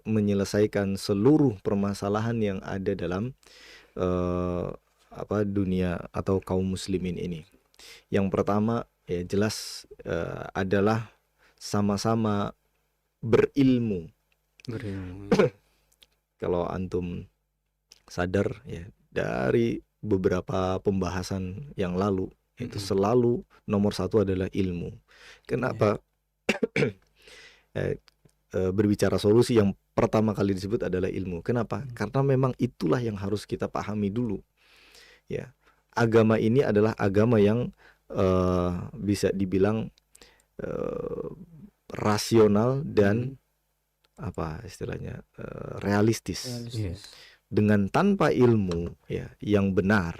menyelesaikan seluruh permasalahan yang ada dalam dunia atau kaum muslimin ini. Yang pertama ya jelas adalah sama-sama berilmu. Kalau antum sadar ya, dari beberapa pembahasan yang lalu itu selalu nomor satu adalah ilmu. Kenapa? Berbicara solusi yang pertama kali disebut adalah ilmu. Kenapa? Karena memang itulah yang harus kita pahami dulu. Ya, agama ini adalah agama yang bisa dibilang rasional dan apa istilahnya, realistis. Dengan tanpa ilmu ya yang benar,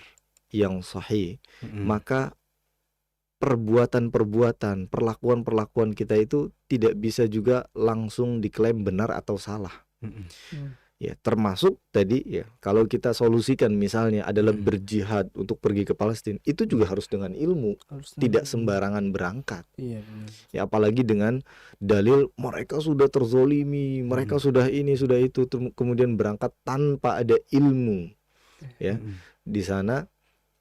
yang sahih, maka perbuatan-perbuatan, perlakuan-perlakuan kita itu tidak bisa juga langsung diklaim benar atau salah. Ya, termasuk tadi ya, kalau kita solusikan misalnya adalah berjihad untuk pergi ke Palestina, itu juga harus dengan ilmu, tidak sembarangan berangkat. Ya, apalagi dengan dalil mereka sudah terzolimi, mereka sudah ini sudah itu, kemudian berangkat tanpa ada ilmu. Ya, di sana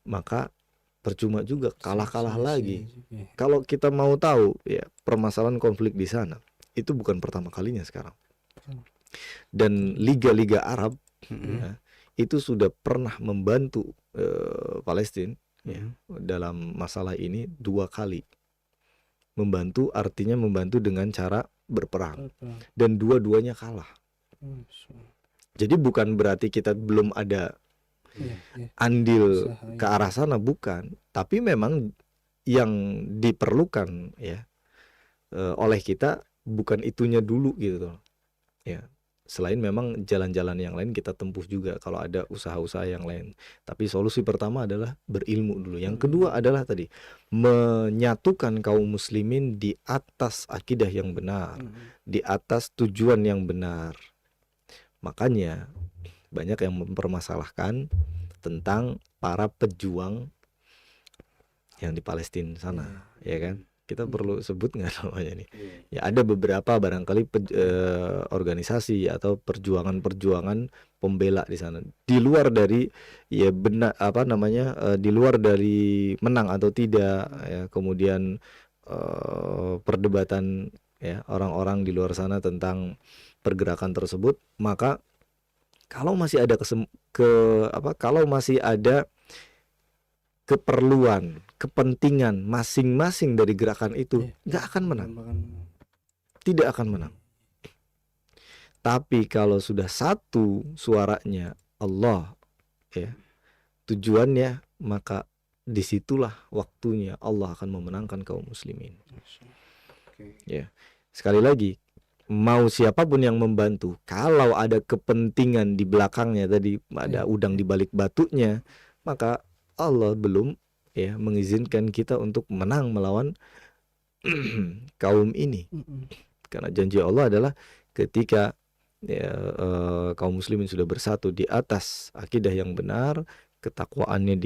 maka percuma juga, kalah lagi. Kalau kita mau tahu ya permasalahan konflik di sana, itu bukan pertama kalinya sekarang. Dan liga-liga Arab ya, itu sudah pernah membantu Palestina ya, dalam masalah ini 2 kali. Membantu artinya membantu dengan cara berperang, dan dua-duanya kalah. Jadi bukan berarti kita belum ada andil ke arah sana, bukan. Tapi memang yang diperlukan ya oleh kita bukan itunya dulu gitu ya. Selain memang jalan-jalan yang lain kita tempuh juga kalau ada usaha-usaha yang lain. Tapi solusi pertama adalah berilmu dulu. Yang kedua adalah tadi menyatukan kaum muslimin di atas akidah yang benar, di atas tujuan yang benar. Makanya banyak yang mempermasalahkan tentang para pejuang yang di Palestina sana, ya kan? Kita perlu sebut nggak namanya nih? Ya ada beberapa barangkali organisasi atau perjuangan pembela di sana. Di luar dari ya benar apa namanya, di luar dari menang atau tidak ya, kemudian perdebatan ya orang-orang di luar sana tentang pergerakan tersebut, maka kalau masih ada kalau masih ada keperluan, kepentingan masing-masing dari gerakan itu, nggak akan menang, tidak akan menang. Tapi kalau sudah satu suaranya Allah ya, tujuannya, maka disitulah waktunya Allah akan memenangkan kaum muslimin. Ya, sekali lagi, mau siapapun yang membantu, kalau ada kepentingan di belakangnya tadi, ada udang di balik batunya, maka Allah belum ya mengizinkan kita untuk menang melawan kaum ini. Karena janji Allah adalah ketika kaum muslimin sudah bersatu di atas akidah yang benar, ketakwaannya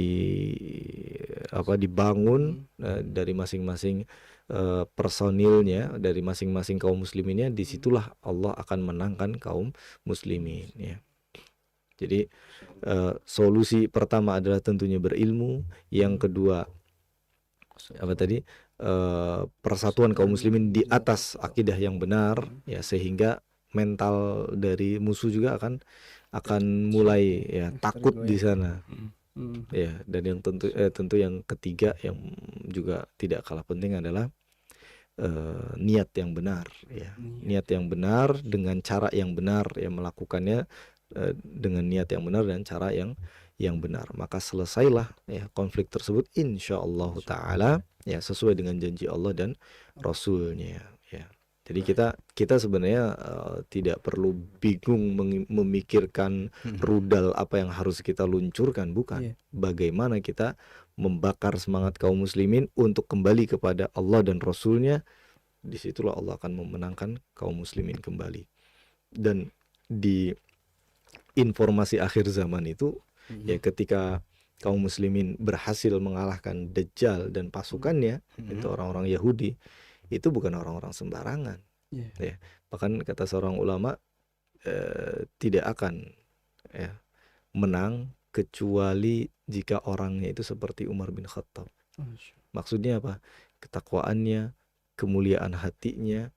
dibangun dari masing-masing personilnya, dari masing-masing kaum musliminnya, disitulah Allah akan menangkan kaum muslimin ya. Jadi solusi pertama adalah tentunya berilmu, yang kedua persatuan kaum muslimin di atas akidah yang benar ya, sehingga mental dari musuh juga akan mulai ya takut di sana. Ya, dan yang tentu yang ketiga yang juga tidak kalah penting adalah niat yang benar ya. Niat yang benar dengan cara yang benar ya, melakukannya dengan niat yang benar dan cara yang benar, maka selesailah ya konflik tersebut insyaallah taala ya, sesuai dengan janji Allah dan Rasulnya ya. Jadi kita sebenarnya tidak perlu bingung memikirkan rudal apa yang harus kita luncurkan, bukan. Bagaimana kita membakar semangat kaum muslimin untuk kembali kepada Allah dan Rasulnya, disitulah Allah akan memenangkan kaum muslimin kembali. Dan di informasi akhir zaman itu ya, ketika kaum muslimin berhasil mengalahkan Dajjal dan pasukannya, itu orang-orang Yahudi, itu bukan orang-orang sembarangan ya. Bahkan kata seorang ulama, tidak akan ya menang kecuali jika orangnya itu seperti Umar bin Khattab. Maksudnya apa? Ketakwaannya, kemuliaan hatinya,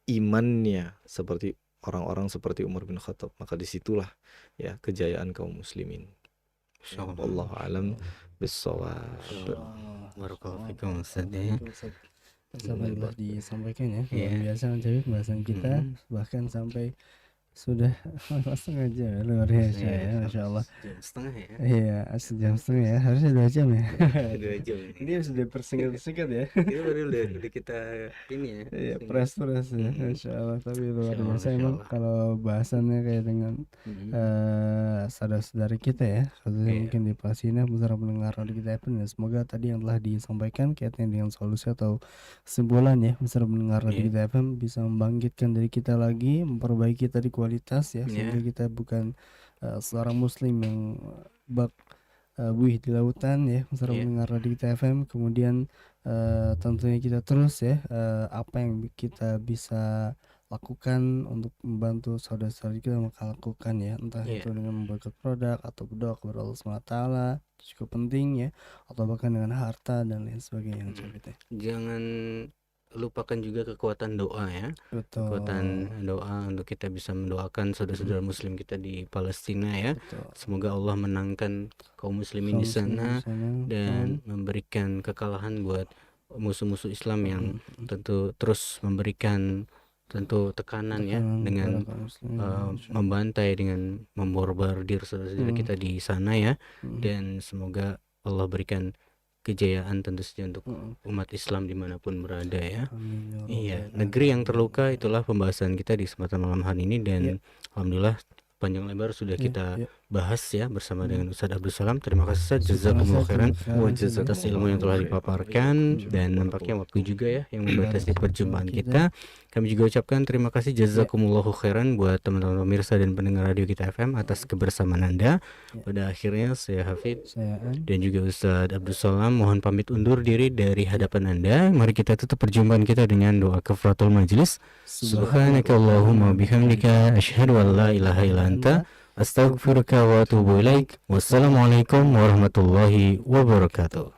imannya seperti orang-orang seperti Umar bin Khattab, maka disitulah ya kejayaan kaum muslimin. Wallahu a'lam bissawab. Barakallahu fikum Ustaz ya. Sabarlah disampaikan ya, luar biasa menjawab pembahasan kita, bahkan sampai sudah 1,5 jam, luar biasa ya, Masya Allah. Setengah ya. Iya, sejam setengah ya, harusnya 2 jam ya. 2 jam. Ini sudah persingkat ya. Itu baru udah kita ini ya. Iya, press ya, Masya Allah. Tapi luar biasa emang kalau bahasannya kayak dengan saudara-saudari kita ya, khususnya mungkin di Palestina, beserta pendengar radio kita FM, dan semoga tadi yang telah disampaikan kaitannya dengan solusi atau kesimpulan ya, beserta pendengar radio kita FM bisa membangkitkan dari kita lagi, memperbaiki tadi kualitas ya, sehingga kita bukan seorang muslim yang buih di lautan ya, beserta pendengar radio kita FM. Kemudian tentunya kita terus ya, apa yang kita bisa lakukan untuk membantu saudara-saudara kita, maka lakukan ya, entah itu dengan memboikot produk atau berdoa kepada Allah SWT, itu cukup penting ya, atau bahkan dengan harta dan lain sebagainya. Jangan lupakan juga kekuatan doa ya. Betul. Kekuatan doa untuk kita bisa mendoakan saudara-saudara muslim kita di Palestina ya. Betul. Semoga Allah menangkan kaum muslimin di sana dan memberikan kekalahan buat musuh-musuh Islam yang tentu terus memberikan tekanan ya, dengan membantai, dengan memborbardir saudara-saudara kita di sana ya. Dan semoga Allah berikan kejayaan tentu saja untuk umat Islam dimanapun berada ya. Iya, negeri yang terluka, itulah pembahasan kita di kesempatan malam hari ini. Dan alhamdulillah panjang lebar sudah kita bahas ya bersama dengan Ustaz Abdul Salam. Terima kasih Ustaz, jazakumullah khairan atas ilmu yang telah dipaparkan, dan nampaknya waktu juga ya yang membatasi perjumpaan kita. Kami juga ucapkan terima kasih jazakumullahu khairan buat teman-teman pemirsa dan pendengar radio kita FM atas kebersamaan Anda. Pada akhirnya saya Hafid dan juga Ustaz Abdul Salam mohon pamit undur diri dari hadapan Anda. Mari kita tutup perjumpaan kita dengan doa kafaratul majlis. Subhanakallahumma bihamdika asyhadu an la ilaha illa anta astaghfiruka wa atubu ilaik. Wassalamualaikum warahmatullahi wabarakatuh.